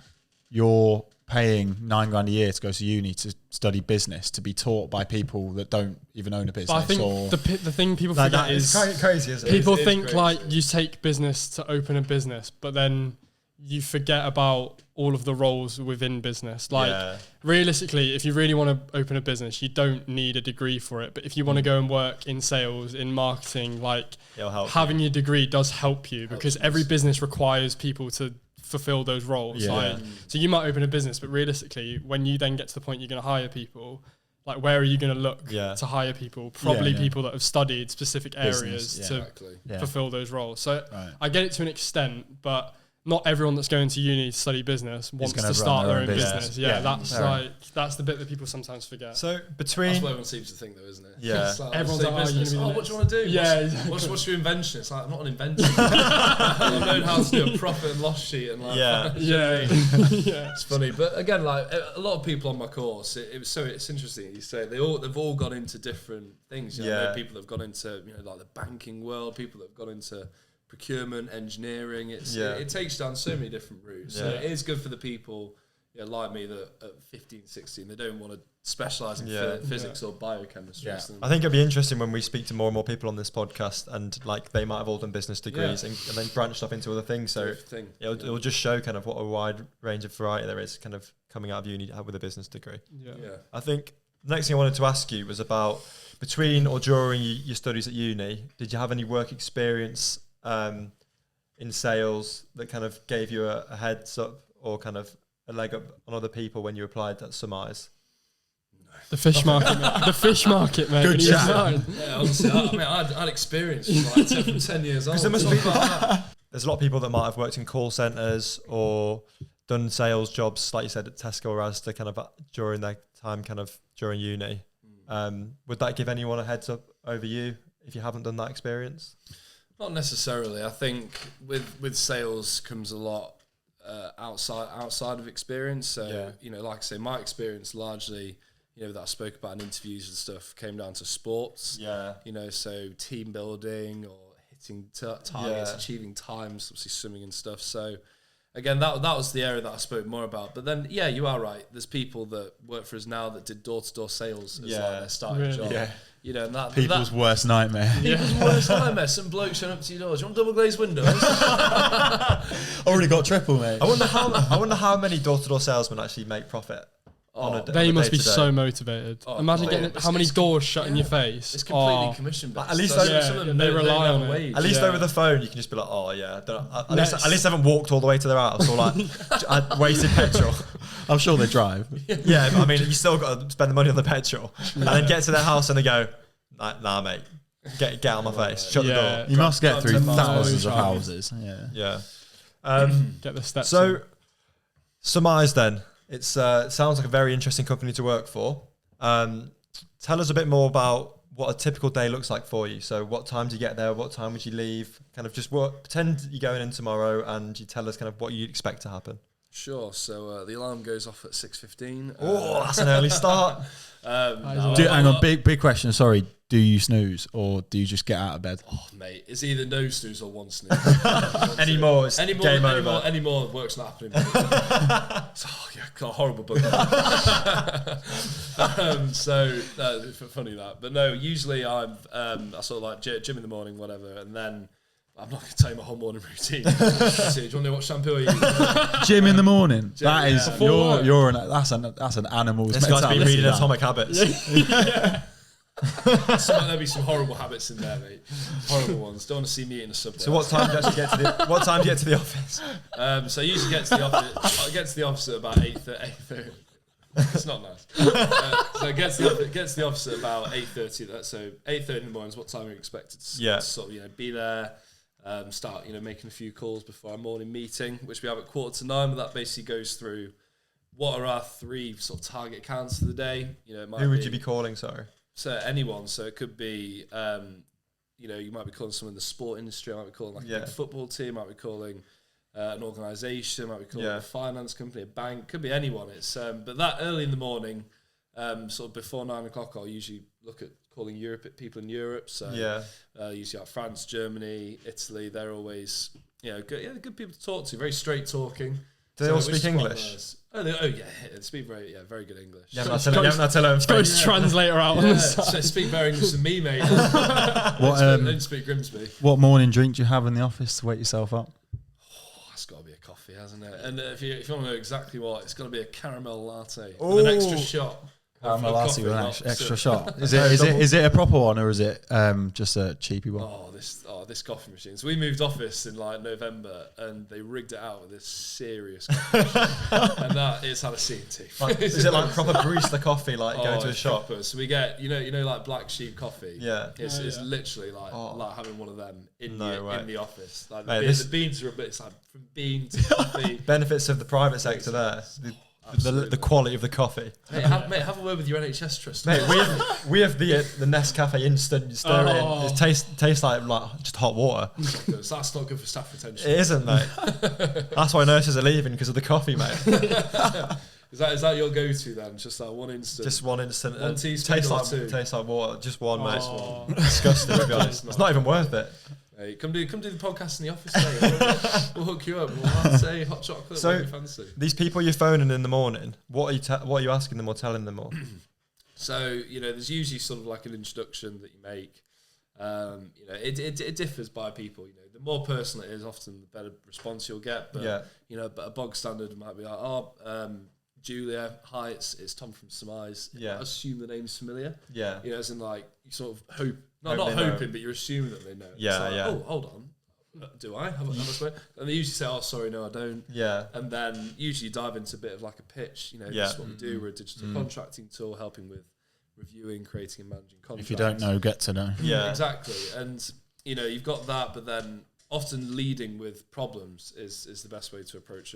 you're paying $9,000 a year to go to uni to study business to be taught by people that don't even own a business. But I think the thing people forget is crazy, isn't it? People think like you take business to open a business, but then you forget about all of the roles within business. Like realistically, if you really want to open a business, you don't need a degree for it. But if you want to go and work in sales, in marketing, like having your degree does help you because every business requires people to fulfill those roles. So you might open a business, but realistically, when you then get to the point you're going to hire people, like where are you going to look to hire people? Probably people that have studied specific areas to fulfill those roles. So I get it to an extent, but not everyone that's going to uni to study business wants to start their own business. That's the bit that people sometimes forget. So between that's what everyone seems to think, though, isn't it? Yeah, like, everyone's like, what do you want to do? Yeah, what's your invention? It's like I'm not an inventor. I learned how to do a profit and loss sheet and like it's funny, but again, like a lot of people on my course, it's interesting. You say they've all gone into different things. You know, people have gone into like the banking world, people that have gone into procurement, engineering. It takes down so many different routes. So it is good for the people like me that at 15, 16 they don't want to specialise in physics or biochemistry. Yeah. I think it'll be interesting when we speak to more and more people on this podcast, and like they might have all done business degrees and then branched off into other things. So it'll just show kind of what a wide range of variety there is kind of coming out of uni with a business degree. Yeah. I think the next thing I wanted to ask you was about between or during your studies at uni, did you have any work experience in sales that kind of gave you a heads up or kind of a leg up on other people when you applied at Summize? The fish market, mate. The fish market, mate. Good chat. Yeah, honestly, I had experience from 10 years old. There's a lot of people that might have worked in call centres or done sales jobs, like you said, at Tesco or Asda, kind of during their time, kind of during uni. Would that give anyone a heads up over you if you haven't done that experience? Not necessarily. I think with sales comes a lot outside of experience. So like I say, my experience largely, that I spoke about in interviews and stuff, came down to sports. Yeah. So team building or hitting targets, achieving times, obviously swimming and stuff. So again, that was the area that I spoke more about. But then, you are right. There's people that work for us now that did door-to-door sales as their starting job. Yeah. And that people's worst nightmare. People's worst nightmare. Some bloke showing up to your doors. Do you want double glazed windows? Already got triple, mate. I wonder how many door-to-door salesmen actually make profit. They must be so motivated. Imagine getting how many doors shut in your face. It's completely commission based. At least they rely on it. At least over the phone, you can just be like, at least I haven't walked all the way to their house or like I wasted petrol. I'm sure they drive. Yeah, but I mean, you still got to spend the money on the petrol, and then get to their house and they go, nah, mate, get out of my face, shut the door. You must get through thousands of houses. Yeah. Get the steps. So, Summize then. It sounds like a very interesting company to work for. Tell us a bit more about what a typical day looks like for you. So what time do you get there? What time would you leave? Kind of just pretend you're going in tomorrow and you tell us kind of what you expect to happen. Sure. So the alarm goes off at 6:15. Oh, that's an early start. Hang on, big question. Sorry, do you snooze or do you just get out of bed? Oh, mate, it's either no snooze or one snooze. Anymore, game over. Anymore, work's not happening. Got a horrible book. Funny that. But no, usually I sort of like gym in the morning, whatever, and then I'm not going to tell you my whole morning routine. Do you want to know what shampoo I use? Gym in the morning. That is that's an animal's mentality. This guy's been reading Atomic Habits. There'll be some horrible habits in there, mate. Horrible ones. Don't want to see me in a subway. So what time do you actually get to the? What time do you get to the office? So I usually get to the office. I get to the office at about 8:30. It's not nice. So it gets to the office at about 8:30. So 8:30 in the morning is what time we're expected to sort of be there. Start making a few calls before our morning meeting, which we have at 8:45. But that basically goes through what are our 3 sort of target accounts for the day. Who would you be calling? Sorry. So anyone. So it could be, you might be calling someone in the sport industry. I might be calling a big football team. Might be calling an organisation. Might be calling a finance company, a bank. Could be anyone. It's but that early in the morning, sort of before 9 o'clock, I'll usually look at calling people in Europe. So usually like France, Germany, Italy. They're always good people to talk to. Very straight talking. Do they all speak English? They speak very good English. Yeah, I'm not telling them. Goes translator out on the side. So speak better English than me, mate. Don't speak Grimsby. What morning drink do you have in the office to wake yourself up? It's got to be a coffee, hasn't it? And if you want to know exactly what, it's got to be a caramel latte with an extra shot. Caramel latte with an extra shot. Is it a proper one or is it just a cheapy one? This coffee machine. So we moved office in like November and they rigged it out with this serious coffee machine. And that it's had a C&T. Is it like proper barista coffee, like going to a shop? Proper. So we get like Black Sheep coffee. Yeah. It's literally like having one of them in the office. Like the beans are a bit. It's like from bean to coffee. Benefits of the private sector there. The quality of the coffee. Mate, have a word with your NHS trust. Mate, we have the Nescafe instant. You stir it in. It tastes like just hot water. So that's not good for staff retention. It isn't, mate. That's why nurses are leaving, because of the coffee, mate. Is that your go-to then? Just like one instant. Just one instant. One teaspoon. Tastes like water. Just one, mate. Disgusting, to be honest. It's not even worth it. Hey, come do the podcast in the office, mate. We'll hook you up. We'll say hot chocolate. So, fancy. These people you're phoning in the morning, what are you asking them or telling them? Or So, there's usually sort of like an introduction that you make. It differs by people. The more personal it is, often the better response you'll get. But but a bog standard might be like, Julia, hi, it's Tom from Summize. I assume the name's familiar. As in like you sort of hope, not hoping, but you're assuming that they know. Oh, hold on. Do I? Have I spoken? And they usually say, "Oh, sorry, no, I don't." And then usually dive into a bit of like a pitch. This is what we do. We're a digital contracting tool, helping with reviewing, creating, and managing contracts. If you don't know, get to know. Yeah, exactly. And you've got that, but then often leading with problems is the best way to approach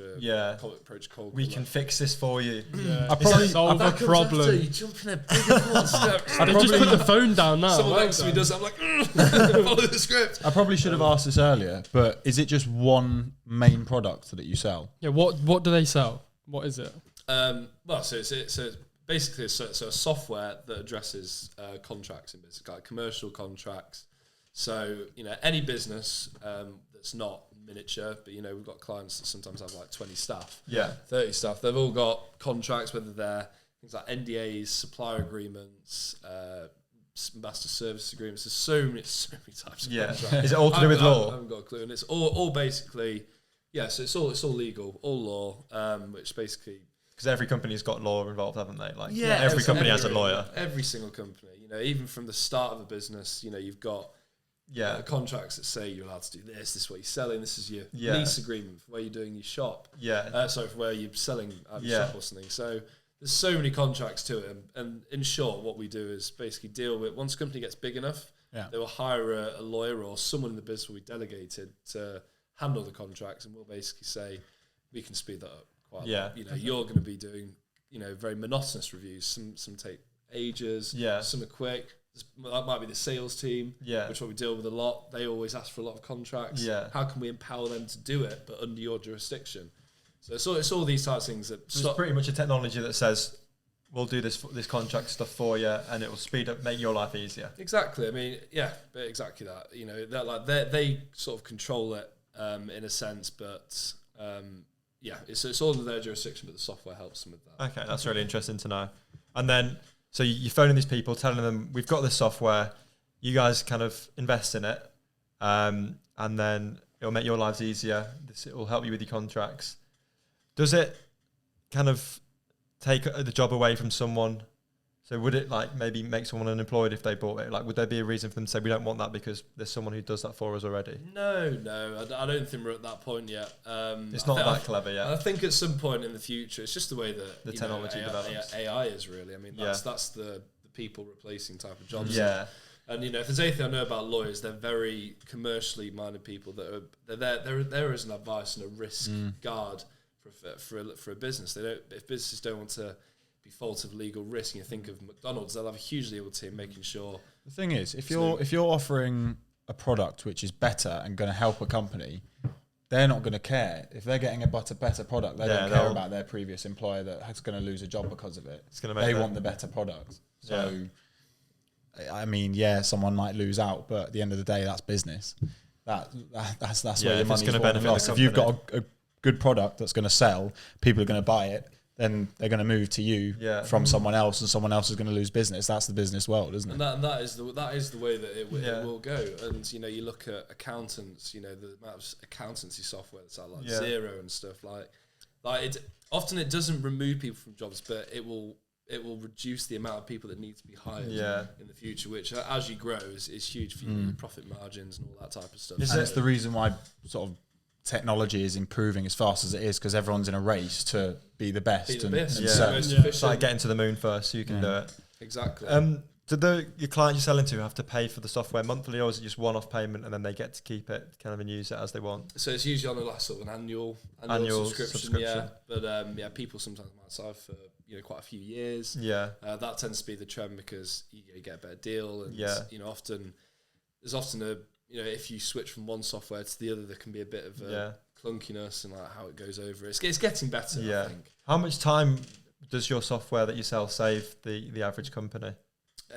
cold. We can fix this for you. I probably solve a problem. You jump in a big steps. I just put the phone down now. Someone next to me does. I'm like, follow the script. I probably should have asked this earlier, but is it just one main product that you sell? Yeah. What do they sell? What is it? So it's basically a software that addresses contracts in business, like commercial contracts. So, any business that's not miniature, but, we've got clients that sometimes have like 20 staff, 30 staff. They've all got contracts, whether they're things like NDAs, supplier agreements, master service agreements. There's so many types of contracts. Is it all to do with law? I haven't got a clue. And it's all basically, so it's all legal, all law, which basically... Because every company's got law involved, haven't they? Every company has a lawyer. Every single company, even from the start of a business, you've got... contracts that say you're allowed to do this is what you're selling, this is your lease agreement for where you're doing your shop. For where you're selling out your shop or something. So there's so many contracts to it. And in short, what we do is basically deal with, once a company gets big enough, they will hire a lawyer or someone in the business will be delegated to handle the contracts, and we'll basically say, we can speed that up quite a lot. You're going to be doing, very monotonous reviews. Some take ages, some are quick. That might be the sales team, which what we deal with a lot. They always ask for a lot of contracts. How can we empower them to do it, but under your jurisdiction? So it's all these types of things that... It's pretty much a technology that says, we'll do this contract stuff for you, and it will speed up, make your life easier. Exactly. I mean, but exactly that. They sort of control it in a sense, but it's all under their jurisdiction, but the software helps them with that. Okay, that's really interesting to know. And then... So you're phoning these people, telling them, we've got this software, you guys kind of invest in it, and then it'll make your lives easier. It will help you with your contracts. Does it kind of take the job away from someone? So would it maybe make someone unemployed if they bought it? Would there be a reason for them to say, we don't want that because there's someone who does that for us already? No, I don't think we're at that point yet. It's not that clever yet. I think at some point in the future, it's just the way that the technology develops. AI is really. I mean, that's the people replacing type of jobs. Yeah. And if there's anything I know about lawyers, they're very commercially minded people they're there as an advice and a risk guard for a business. If businesses don't want to be fault of legal risk, and you think of McDonald's, they'll have a huge legal team making sure. The thing is, if you're offering a product which is better and going to help a company, they're not going to care. If they're getting a better product, they don't care about their previous employer that's going to lose a job because of it. They want the better product. So, I mean, someone might lose out, but at the end of the day, that's business. That's where your money's going to benefit. If you've got a good product that's going to sell, people are going to buy it, then they're going to move to you from someone else, and someone else is going to lose business. That's the business world, isn't it? And that is the way that it will go. And you look at accountants, the amount of accountancy software that's out, like Xero and stuff. Often it doesn't remove people from jobs, but it will reduce the amount of people that need to be hired in the future, which as you grow is huge for you, profit margins and all that type of stuff. And it's the reason why sort of technology is improving as fast as it is, because everyone's in a race to be the best. It's like getting to the moon first, so you can do it. Exactly. Do your clients you're selling to have to pay for the software monthly, or is it just one-off payment and then they get to keep it kind of and use it as they want? So it's usually on an annual subscription. But people sometimes might sign for quite a few years. That tends to be the trend because you get a better deal, and often there's a if you switch from one software to the other, there can be a bit of clunkiness and how it goes over. It's getting better. I think. How much time does your software that you sell save the average company?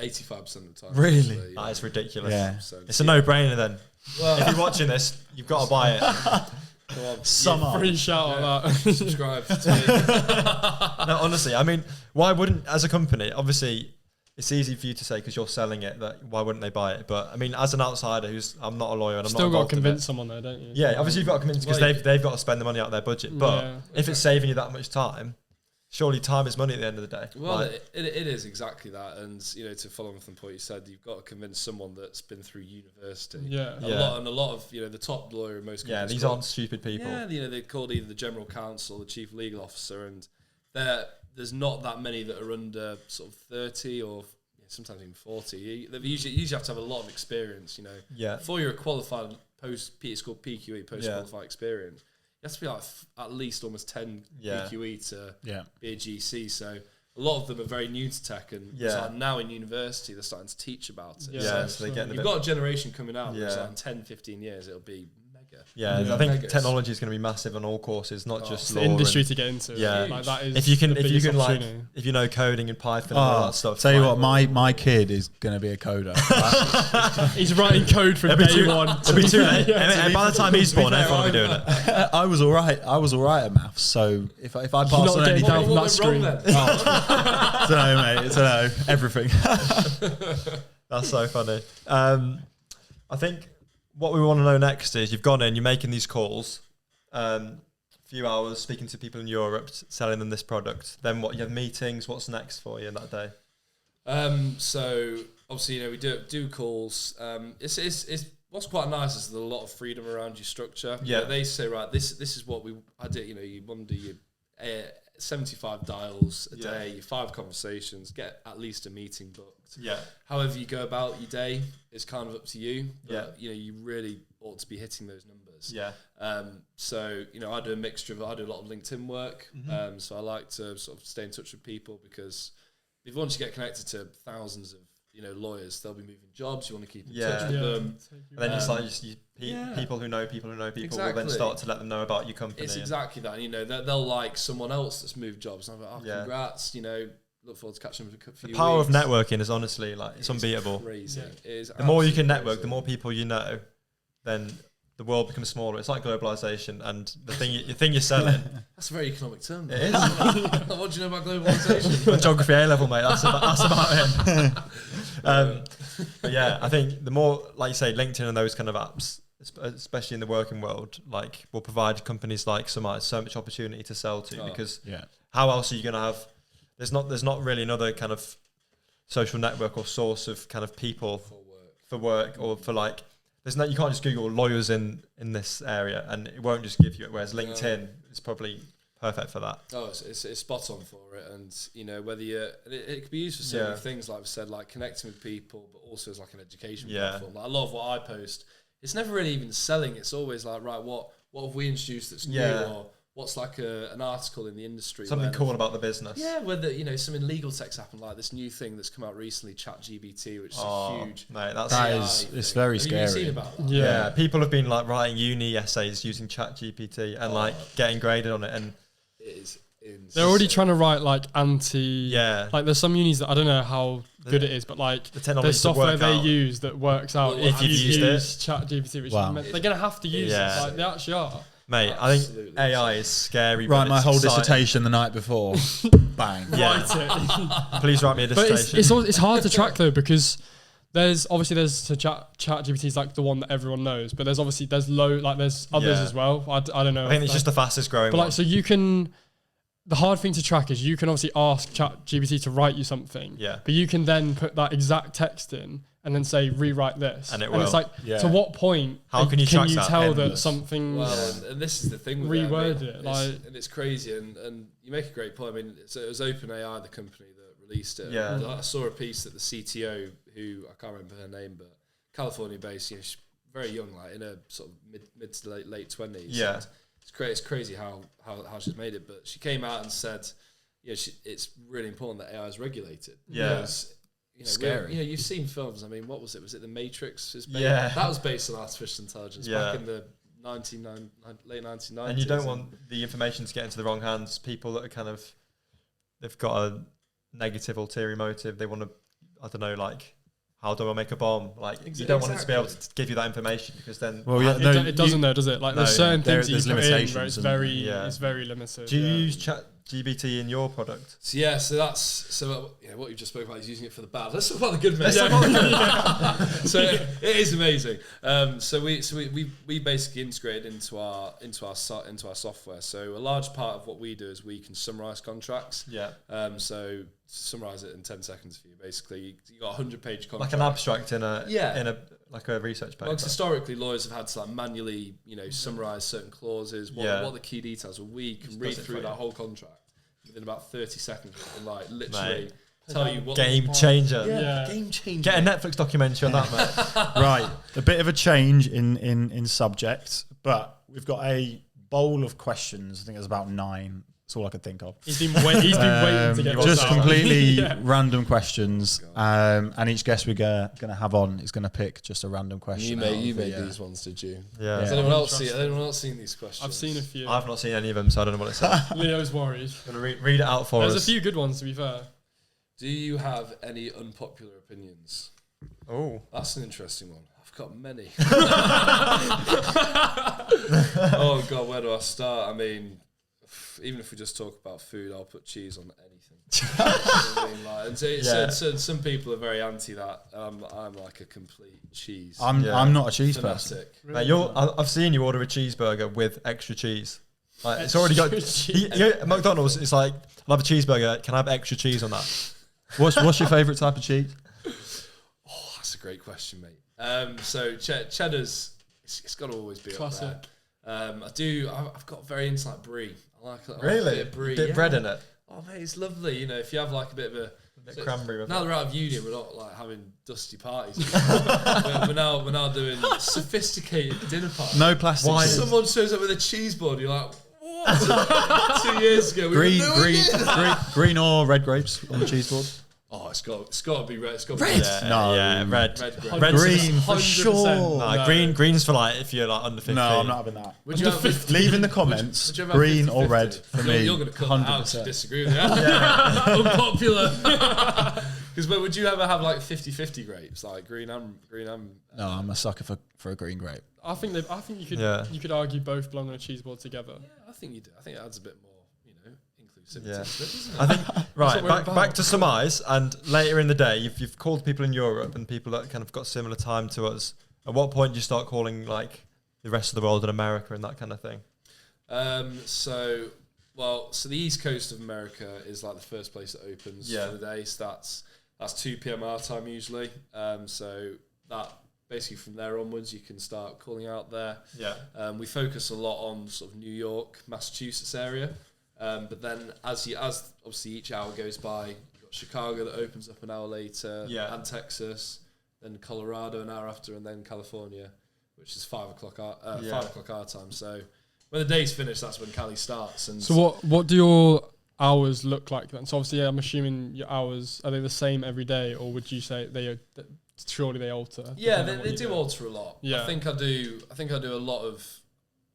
85% of the time. Really? That is ridiculous. Yeah. It's a no-brainer then. Well, if you're watching this, you've got to buy it. Free shout out that. Subscribe to me. No, honestly, I mean, why wouldn't, as a company, obviously, it's easy for you to say because you're selling it that why wouldn't they buy it? But I mean, as an outsider I'm not a lawyer and I'm still not got to convince someone though, don't you? Yeah, obviously you've got to convince because they've got to spend the money out of their budget. But if it's saving you that much time, surely time is money at the end of the day. Well, it is exactly that. And, to follow on from the point you said, you've got to convince someone that's been through university. Yeah. A lot of, the top lawyer in most countries. Yeah, these aren't stupid people. Yeah, they're called either the general counsel, the chief legal officer, and there's not that many that are under sort of 30 or sometimes even 40. They usually have to have a lot of experience, Yeah. Before you're a qualified it's called PQE, post-qualified experience. You have to be like at least almost 10 PQE to be a GC. So a lot of them are very new to tech, and it's like now in university they're starting to teach about it. Yeah, so they're getting you've got a generation coming out. Yeah. Like in 10, 15 years, it'll be mega. Yeah, I think technology is going to be massive on all courses, not just it's law. The industry to get into. Yeah, like that is if you can if you know coding and Python and all that stuff. Tell you what, my kid is going to be a coder. He's writing code from day one. It'll be too late. And by the time he's born, everyone will be doing it. I was all right at maths, so if I pass on anything, down from that screen. I don't know, mate. I don't know everything. That's so funny. I think what we want to know next is you've gone in, you're making these calls, few hours speaking to people in Europe, selling them this product. Then what? You have meetings. What's next for you in that day? So obviously, we do calls. It's what's quite nice is there's a lot of freedom around your structure. Yeah, they say right, this is what I did. You want to do your 75 dials a day, your 5 conversations, get at least a meeting booked. Yeah. However you go about your day is kind of up to you. But, you really ought to be hitting those numbers. Yeah. So, I do a mixture of, I do a lot of LinkedIn work. Mm-hmm. So I like to sort of stay in touch with people because if once you get connected to thousands of, lawyers, they'll be moving jobs. You want to keep in touch with them. And then people who know people will then start to let them know about your company. It's exactly that. They'll like someone else that's moved jobs. And I'm like, congrats. Look forward to catching them for a few weeks. The power of networking is honestly it's unbeatable. Crazy. Yeah. It is the more you can network, the more people you know, then the world becomes smaller. It's like globalization, and the thing you're selling. That's a very economic term. It is. What do you know about globalization? Geography A level, mate. That's about it. But yeah, I think the more, like you say, LinkedIn and those kind of apps, especially in the working world, will provide companies like Summize so much opportunity to sell to because how else are you going to have? There's not really another kind of social network or source of kind of people for work or for you can't just Google lawyers in this area and it won't just give you it. Whereas LinkedIn is probably perfect for that. Oh, it's spot on for it. And, whether it could be used for so many things, like I said, like connecting with people, but also as like an education platform. Like a lot of what I post, it's never really even selling. It's always like, right, what have we introduced that's new or what's like an article in the industry. Something cool about the business. Yeah, whether, something legal tech's happened, like this new thing that's come out recently, ChatGPT, which is a huge... Mate, it's very scary. Have you seen about that? Yeah, people have been writing uni essays using ChatGPT and getting graded on it, and it is insane. They're already trying to write there's some unis that I don't know how good it is, but the software they use that works out if you've used ChatGPT, which they're going to have to use it. They actually are. Mate, absolutely. I think AI is scary. Write my whole dissertation the night before. Bang. Write it. Please write me a dissertation. But it's hard to track though because there's ChatGPT is the one that everyone knows, but there's others as well. I don't know. I think it's just the fastest growing. But so you can. The hard thing to track is you can obviously ask ChatGPT to write you something. Yeah. But you can then put that exact text in and then say rewrite this, and it will. And it's to what point? How can you tell that something? Well, and this is the thing with reword it, and it's crazy. And you make a great point. I mean, so it was OpenAI, the company that released it. Yeah. I saw a piece that the CTO, who I can't remember her name, but California-based, she's very young, in her sort of mid to late 20s. Yeah. It's crazy how she's made it, but she came out and said, it's really important that AI is regulated. Yeah. Because, scary. You've seen films. I mean, what was it? Was it The Matrix? That was based on artificial intelligence back in the late 1990s. And you don't want the information to get into the wrong hands. People that are they've got a negative, ulterior motive. They want to, I don't know, how do I make a bomb? You don't want it to be able to give you that information because then... Well, it doesn't though, does it? There's certain things you put in where it's very limited. Do you use GBT in your product? So what you just spoke about is using it for the bad. Let's talk about the good bit. So it is amazing. So we basically integrated into our software. So a large part of what we do is we can summarize contracts. Yeah. So summarize it in 10 seconds for you. Basically, you got a 100-page contract, like an abstract in a like a research paper. Well, historically, lawyers have had to manually, summarize certain clauses. What are the key details? Well, we can read through that whole contract within about 30 seconds and literally tell you what game changer. Game changer. Get a Netflix documentary on that, mate. Right, a bit of a change in subject, but we've got a bowl of questions. I think there's about 9. That's all I could think of. He's been waiting to get just completely random questions, and each guest we're gonna have on is gonna pick just a random question. You made these ones, did you? Yeah. Has anyone else seen these questions? I've seen a few. I've not seen any of them, so I don't know what it says. Leo's worried. I'm gonna read it out for us. There's a few good ones, to be fair. Do you have any unpopular opinions? Oh, that's an interesting one. I've got many. Oh God, where do I start? I mean, even if we just talk about food, I'll put cheese on anything. Some people are very anti that. I'm like a complete cheese. I'm not a cheese person. Mate, I've seen you order a cheeseburger with extra cheese. Like, it's already got McDonald's. It's like, I'll have a cheeseburger. Can I have extra cheese on that? What's your favourite type of cheese? Oh, that's a great question, mate. So cheddar's, it's got to always be classic. Up there. I've got very into like brie. I like a really bit of brie. Bit of bread in it. Oh mate, it's lovely. If you have like a bit of cranberry with now they're out of uni, we're not like having dusty parties. we're now doing sophisticated dinner parties. No plastic. Why? Someone shows up with a cheese board. You're like, what? 2 years ago, green or red grapes on the cheese board. Oh, it's got to be red. It's got to red. Be red. Red. Green for sure. No, green's for like if you're like under 50. No, I'm not having that. Leave in the comments green or red for me. You're going to cut 100%. Out to disagree with that. Unpopular. Because would you ever have like 50-50 grapes, like green and? No, I'm a sucker for a green grape. I think you could argue both belong on a cheese board together. Yeah, I think you do. I think it adds a bit more, inclusivity. Yeah. Doesn't it? I think back to Summize, and later in the day, you've called people in Europe and people that kind of got similar time to us. At what point do you start calling like the rest of the world in America and that kind of thing? So the East Coast of America is like the first place that opens for the day. So that's 2 p.m. our time usually. So that basically from there onwards you can start calling out there. Yeah. We focus a lot on sort of New York, Massachusetts area. But then as obviously each hour goes by, you've got Chicago that opens up an hour later, and Texas, then Colorado an hour after, and then California, which is 5 o'clock our time. So when the day's finished, that's when Cali starts. And so what do your hours look like then? So obviously, I'm assuming your hours, are they the same every day, or would you say surely they alter? Yeah, they do alter a lot. Yeah. I think I do a lot of.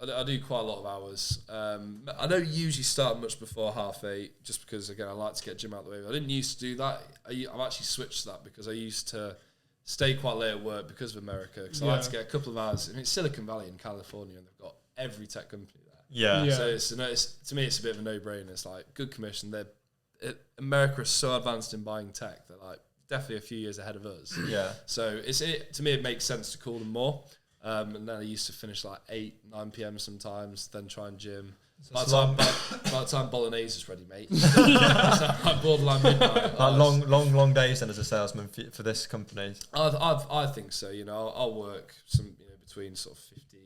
I do quite a lot of hours. I don't usually start much before 8:30, just because again I like to get gym out of the way. I didn't used to do that. I've actually switched to that because I used to stay quite late at work because of America. Because I like to get a couple of hours. I mean, it's Silicon Valley in California, and they've got every tech company there. Yeah. So to me, it's a bit of a no-brainer. It's like good commission. America is so advanced in buying tech. They're like definitely a few years ahead of us. Yeah. So to me, it makes sense to call them more. And then I used to finish like 8-9 p.m. sometimes, then try and gym. By the time bolognese is ready, mate. Like borderline midnight. Long days then as a salesman for this company. I think so. I'll work some between sort of 50,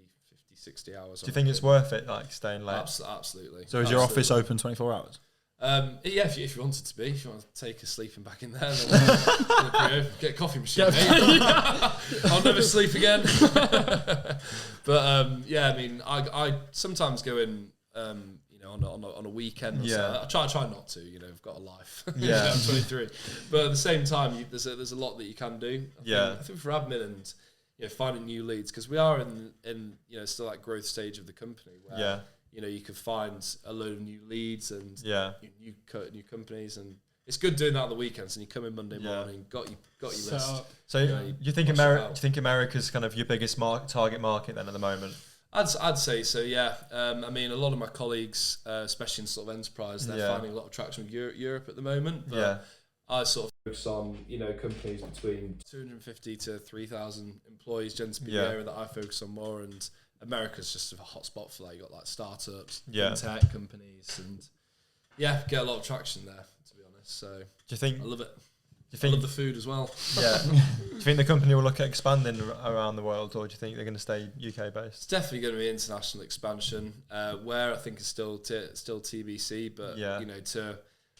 60 hours. Do you think it's worth it, like staying late? Absolutely. So is your office open 24 hours? Yeah, if you want it to be. If you want to take a sleeping back in there, then get a coffee machine. I'll never sleep again. But yeah, I mean, I sometimes go in, on a weekend. Or so. I try not to. I've got a life. Yeah, I'm 23. But at the same time, there's a lot that you can do. I think for admin and finding new leads, because we are in still that growth stage of the company where you could find a load of new leads and new companies, and it's good doing that on the weekends. And you come in Monday morning, got your list. So you think America's kind of your biggest target market then at the moment? I'd say so, yeah. I mean, a lot of my colleagues, especially in sort of enterprise, they're finding a lot of traction with Europe at the moment. But I sort of focus on, companies between 250 to 3,000 employees, tends to be the area that I focus on more. And America's just a hot spot for that. You got like startups, tech companies, and get a lot of traction there, to be honest. So do you think? I love it. I love the food as well. Yeah. Do you think the company will look at expanding around the world, or do you think they're going to stay UK based? It's definitely going to be international expansion. Where I think is still TBC, but to,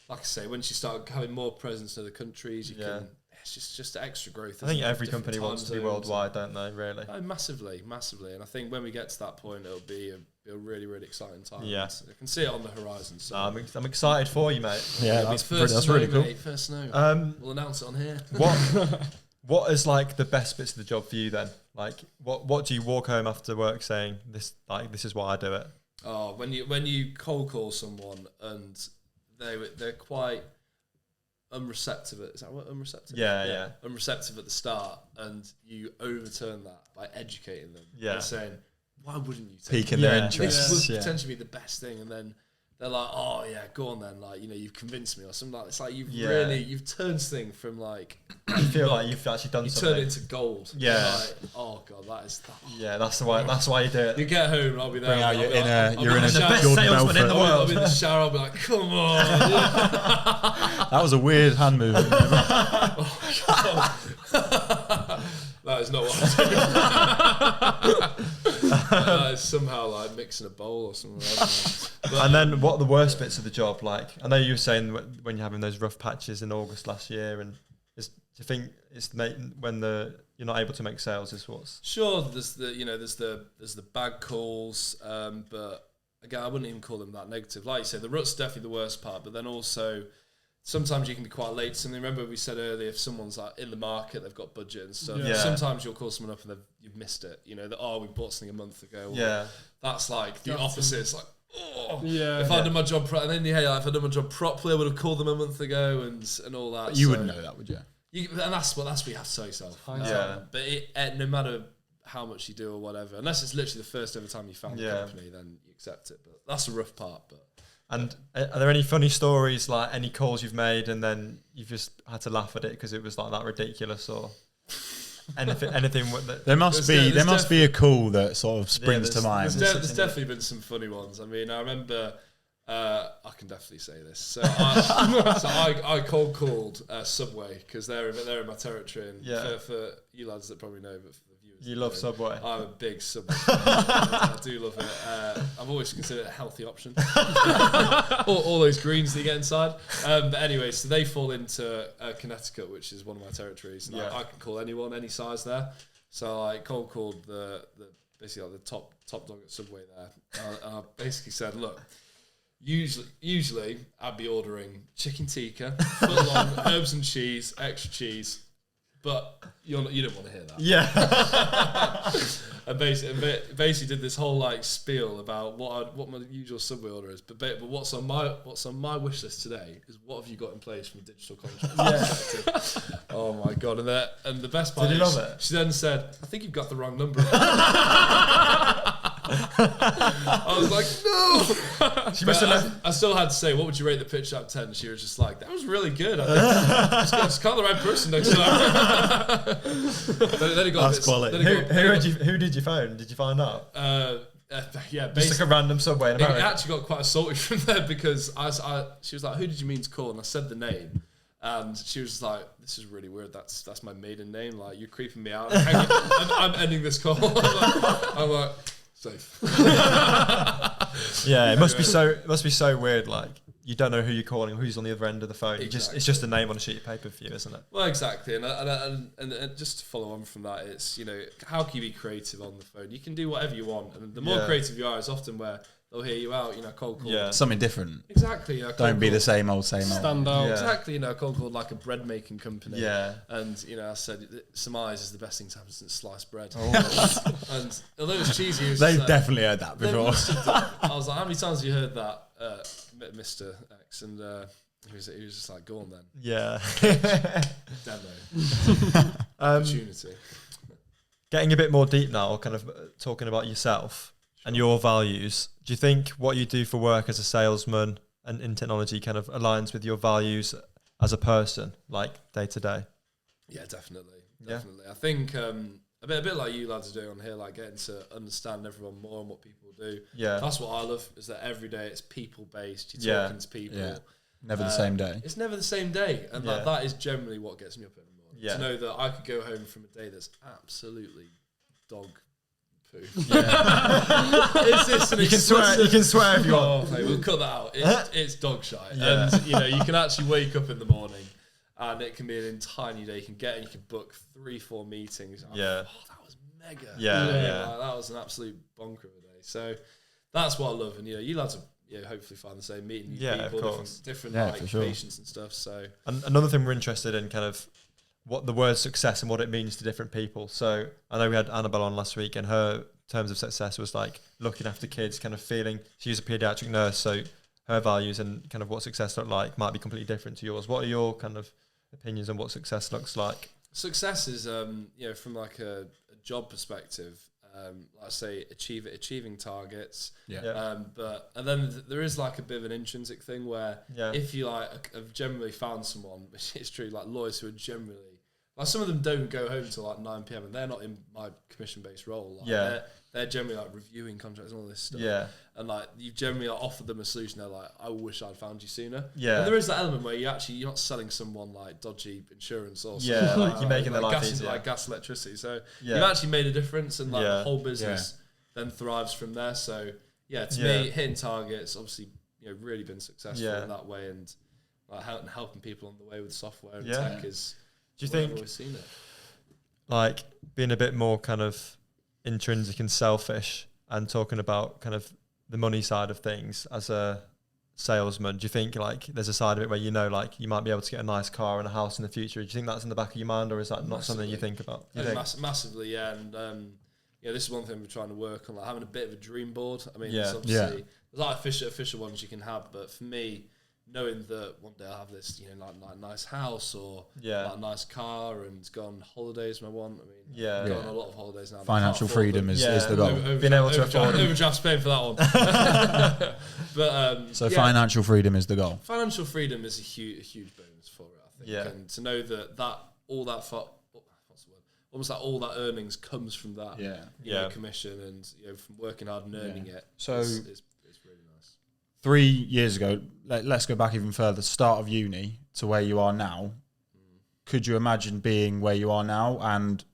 like I say, once you start having more presence in other countries, you can. It's just extra growth. I think every company wants to be worldwide, don't they? Really? Oh, massively. And I think when we get to that point, it'll be a really, really exciting time. Yeah, I can see it on the horizon. So I'm excited for you, mate. Yeah, that's really cool. Mate, first snow. We'll announce it on here. What is like the best bits of the job for you then? Like, what do you walk home after work saying this is why I do it? Oh, when you cold call someone and they're quite unreceptive. Is that what unreceptive? Yeah. Unreceptive at the start, and you overturn that by educating them. And saying, why wouldn't you take piquing their interest? This would potentially be the best thing, and then they're like, oh yeah, go on then. Like, you've convinced me or something like that. It's like you've turned this thing from like you feel like you've actually done something. You turn it into gold. Yeah. Like, oh god, that is that. Yeah, that's why you do it. You get home and I'll be there. Bring out your inner the best salesman in the world. I'll be in the shower, I'll be like, come on. That was a weird hand movement. That is not what I'm doing. That is somehow like mixing a bowl or something. And then what are the worst bits of the job? Like, I know you were saying when you're having those rough patches in August last year, and do you think it's when you're not able to make sales is what's... Sure, there's the bad calls, but again, I wouldn't even call them that negative. Like you said, the rut's definitely the worst part, but then also sometimes you can be quite late to something. Remember we said earlier, if someone's like in the market, they've got budget and stuff. Yeah. Sometimes you'll call someone up and you've missed it. We bought something a month ago. Yeah. That's like the opposite. It's like, if I'd done my job if I'd done my job properly, I would have called them a month ago and all that. But you wouldn't know that, would you? And that's what you have to tell yourself. But no matter how much you do or whatever, unless it's literally the first ever time you found a company, then you accept it. But that's the rough part. And are there any funny stories, like any calls you've made and then you've just had to laugh at it because it was like that ridiculous, or anything? There must be a call that sort of springs to mind. There's definitely been some funny ones. I mean, I remember. I can definitely say this. So I cold called Subway because they're in my territory, and for you lads that probably know, but for the viewers, you love Subway. I'm a big Subway fan. I do love it. I've always considered it a healthy option. all those greens that you get inside. But anyway, so they fall into Connecticut, which is one of my territories, and I can call anyone any size there. So I cold called the basically like the top dog at Subway there. I basically said, look. Usually, I'd be ordering chicken tikka, foot-long, herbs and cheese, extra cheese, but you don't want to hear that. Yeah. And basically did this whole like spiel about what my usual Subway order is, but what's on my wish list today is what have you got in place from a digital contract perspective. Oh my god! And the best part is, love it? She then said, "I think you've got the wrong number." I was like, no. She must have left. I still had to say, what would you rate the pitch out of 10? She was just like, that was really good. I think just call the right person next time. then it got that's quality. Who did you phone? Did you find out? Just like a random Subway in America. It actually got quite salty from there because she was like, who did you mean to call? And I said the name. And she was just like, this is really weird. That's my maiden name. Like, you're creeping me out. I'm ending this call. I'm like, safe. Yeah, it must be so weird. Like, you don't know who you're calling, who's on the other end of the phone. Exactly. It's just a name on a sheet of paper for you, isn't it? Well, exactly. And just to follow on from that, it's, how can you be creative on the phone? You can do whatever you want. And the more creative you are, is often where they'll hear you out, cold call. Yeah. Something different. Exactly. Don't be the same old. Stand out. Yeah. Exactly. Cold called like a bread making company. Yeah. And, I said, Summize is the best thing to happen since sliced bread. Oh. And although it's cheesy, it was they've definitely heard that before. I was like, how many times have you heard that, Mr. X? And he was just like, go on then. Yeah. Demo. Opportunity. Getting a bit more deep now, kind of talking about yourself. and your values, do you think what you do for work as a salesman and in technology kind of aligns with your values as a person, like day to day? Yeah, definitely. I think a bit like you lads are doing on here, like getting to understand everyone more and what people do. Yeah, that's what I love, is that every day it's people based. You're talking to people. Yeah. Never the same day. It's never the same day, and that is generally what gets me up every morning. To know that I could go home from a day that's absolutely dog poo. You can swear if you want. Okay, we'll cut that out. It's dog shite, and you can actually wake up in the morning, and it can be an entire new day. You can book 3-4 meetings. That was mega. That was an absolute bonker of a day. So that's what I love, and you lads are. Hopefully find the same, meeting new people, different patients and stuff. So, and another thing we're interested in, kind of what the word success and what it means to different people. So I know we had Annabelle on last week, and her terms of success was like looking after kids, kind of feeling. She's a pediatric nurse, so her values and kind of what success looked like might be completely different to yours. What are your kind of opinions on what success looks like? Success is, from like a job perspective. Like I say, achieving targets. But then there is like a bit of an intrinsic thing where if you have generally found someone, which is true, like lawyers who are generally, like some of them don't go home till like 9 PM, and they're not in my commission-based role. Like they're generally like reviewing contracts and all this stuff. And like you generally offered them a solution. They're like, I wish I'd found you sooner. And there is that element where you're not selling someone like dodgy insurance or something. Like you're making their life easier. Like gas, electricity. So you've actually made a difference, and like the whole business then thrives from there. So to me, hitting targets, obviously, really been successful in that way, and like helping people on the way with software and tech is. Do you think, always seen it. Like being a bit more kind of intrinsic and selfish, and talking about kind of the money side of things as a salesman, do you think like there's a side of it where like you might be able to get a nice car and a house in the future? Do you think that's in the back of your mind, or is that not something you think about? Massively, and this is one thing we're trying to work on, like having a bit of a dream board. I mean, there's obviously there's like official ones you can have, but for me, knowing that one day I'll have this, like nice house or like a nice car and go on holidays when I want. I mean, I've gone on a lot of holidays now. Financial freedom is the goal. Being able to afford overdraft's paying for that one. But financial freedom is the goal. Financial freedom is a huge bonus for it, I think. And to know that almost like all that earnings comes from that commission and from working hard and earning it. So it's really nice. 3 years ago, let's go back even further, start of uni to where you are now. Could you imagine being where you are now, and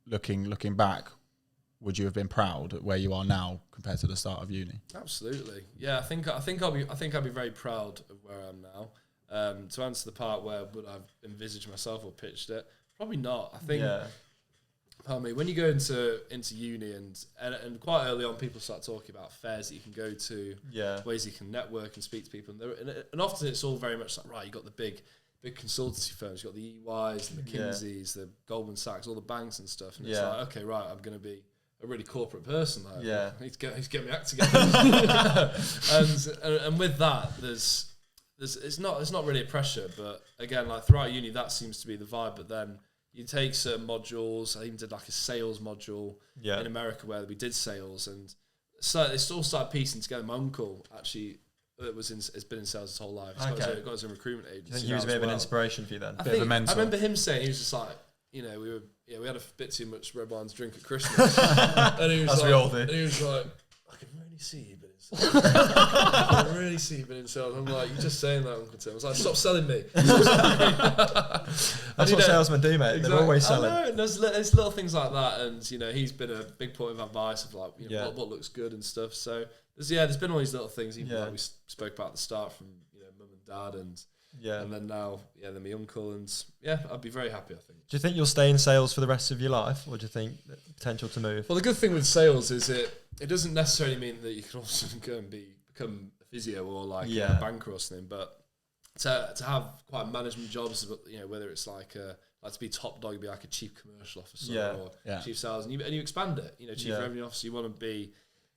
looking back, would you have been proud at where you are now compared to the start of uni? Absolutely. Yeah, I think I'd be very proud of where I am now. To answer the part where would I've envisaged myself or pitched it, probably not. I think pardon me, when you go into uni and quite early on, people start talking about fairs that you can go to, ways you can network and speak to people, and often it's all very much like, right, you got the big consultancy firms, you got the EYs and the McKinseys, the Goldman Sachs, all the banks and stuff, and it's like, okay, right, I'm going to be a really corporate person. Like, I need to get my act together. and with that, it's not really a pressure, but again, like throughout uni, that seems to be the vibe. But then you take certain modules. I even did like a sales module in America where we did sales, and so it's all started piecing together. My uncle actually has been in sales his whole life. He's got his own recruitment agency. I think he was a bit of an inspiration for you then. I remember him saying, he was just like, we had a bit too much red wine to drink at Christmas, and he was as like, we all do. And he was like, I can really see you been in sales. I can really see you been in sales. I'm like, you're just saying that, Uncle Tim. I was like, stop selling me. That's what salesmen do, mate. Exactly. They're always selling. I know, and there's little things like that, and he's been a big point of advice of like, what looks good and stuff. So there's been all these little things, even like we spoke about at the start, from mum and dad, and then now then my uncle, and I'd be very happy, I think. Do you think you'll stay in sales for the rest of your life, or do you think the potential to move? Well, the good thing with sales is it doesn't necessarily mean that you can also go and become a physio or like a banker or something, but to have quite management jobs, whether it's like to be top dog, be like a chief commercial officer or chief sales, and you expand it. Chief revenue officer, you want to be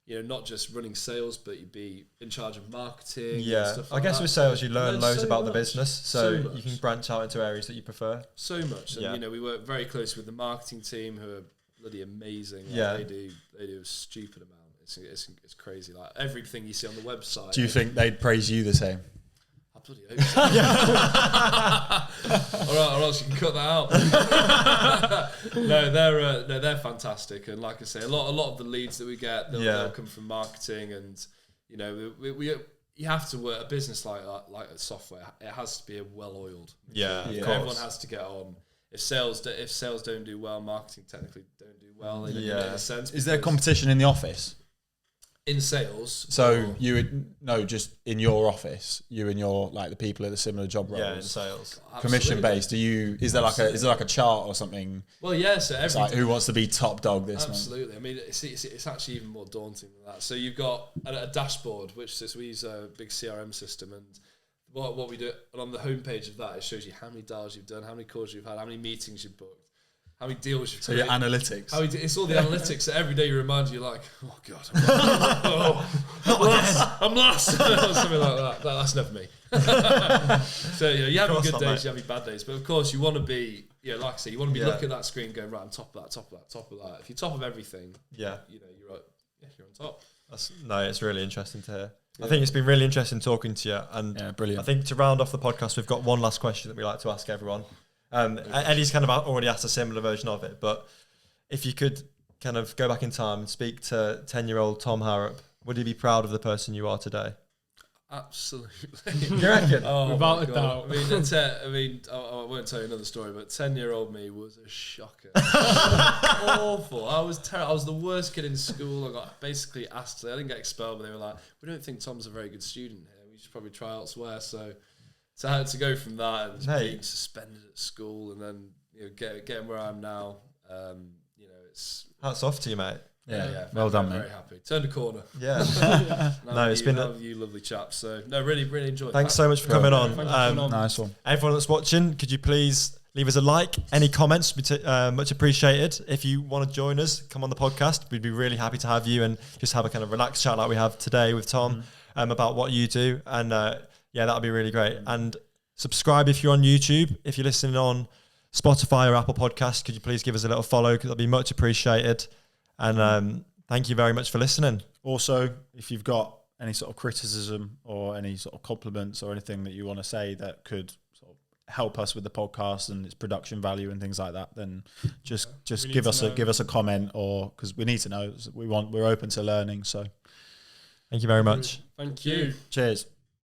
not just running sales, but you'd be in charge of marketing. Yeah, and stuff like I guess that. with sales, you learn loads about the business, so you can branch out into areas that you prefer. So much, and we work very closely with the marketing team, who are bloody amazing. They do a stupid amount. it's crazy. Like everything you see on the website. Do you think they'd praise you the same? I bloody hope so. or else you can cut that out. No, they're fantastic, and like I say, a lot of the leads that we get, they'll come from marketing, and you know, we you have to work a business like that, like a software. It has to be a well-oiled. Everyone has to get on. If sales don't do well, marketing technically don't do well. In a sense. Is there competition in the office? In sales? So you would just in your office, you and your like the people at the similar job roles. Yeah, in sales. Commission based. Is there like a chart or something? Well, yeah. So it's like who wants to be top dog this month? Absolutely. I mean, it's actually even more daunting than that. So you've got a dashboard, which we use a big CRM system, and what we do, and on the homepage of that, it shows you how many dials you've done, how many calls you've had, how many meetings you've booked, how many deals you've created. So your analytics. It's all the analytics that every day you remind you, like, oh God, I'm lost. Something like that. That's never me. So you have your good days, you have your bad days, but of course you want to be, like I say, you want to be looking at that screen, going right, I'm top of that, top of that, top of that. If you're top of everything, you're on top. It's really interesting to hear. Yeah. I think it's been really interesting talking to you, and brilliant. I think to round off the podcast, we've got one last question that we like to ask everyone. Eddie's kind of already asked a similar version of it, but if you could kind of go back in time and speak to 10-year-old Tom Harrop, would you be proud of the person you are today? Absolutely. You reckon? Without a doubt. I won't tell you another story, but 10-year-old me was a shocker. Awful. I was terrible. I was the worst kid in school. I got basically asked. I didn't get expelled, but they were like, "We don't think Tom's a very good student here. We should probably try elsewhere." So I had to go from that and being suspended at school, and then getting where I am now. It's hats off to you, mate. Yeah, well done, mate. Very happy. Turned a corner. Yeah. It's been you lovely chaps. So really enjoyed. Thanks so much for coming on. Nice one. Everyone that's watching, could you please leave us a like? Any comments would be much appreciated. If you want to join us, come on the podcast. We'd be really happy to have you and just have a kind of relaxed chat like we have today with Tom about what you do. And that would be really great. And subscribe if you're on YouTube. If you're listening on Spotify or Apple Podcasts, could you please give us a little follow? Because that'd be much appreciated. And thank you very much for listening. Also, if you've got any sort of criticism or any sort of compliments or anything that you want to say that could sort of help us with the podcast and its production value and things like that, then just give us a comment, or because we need to know. We're open to learning. So, thank you very much. Thank you. Cheers.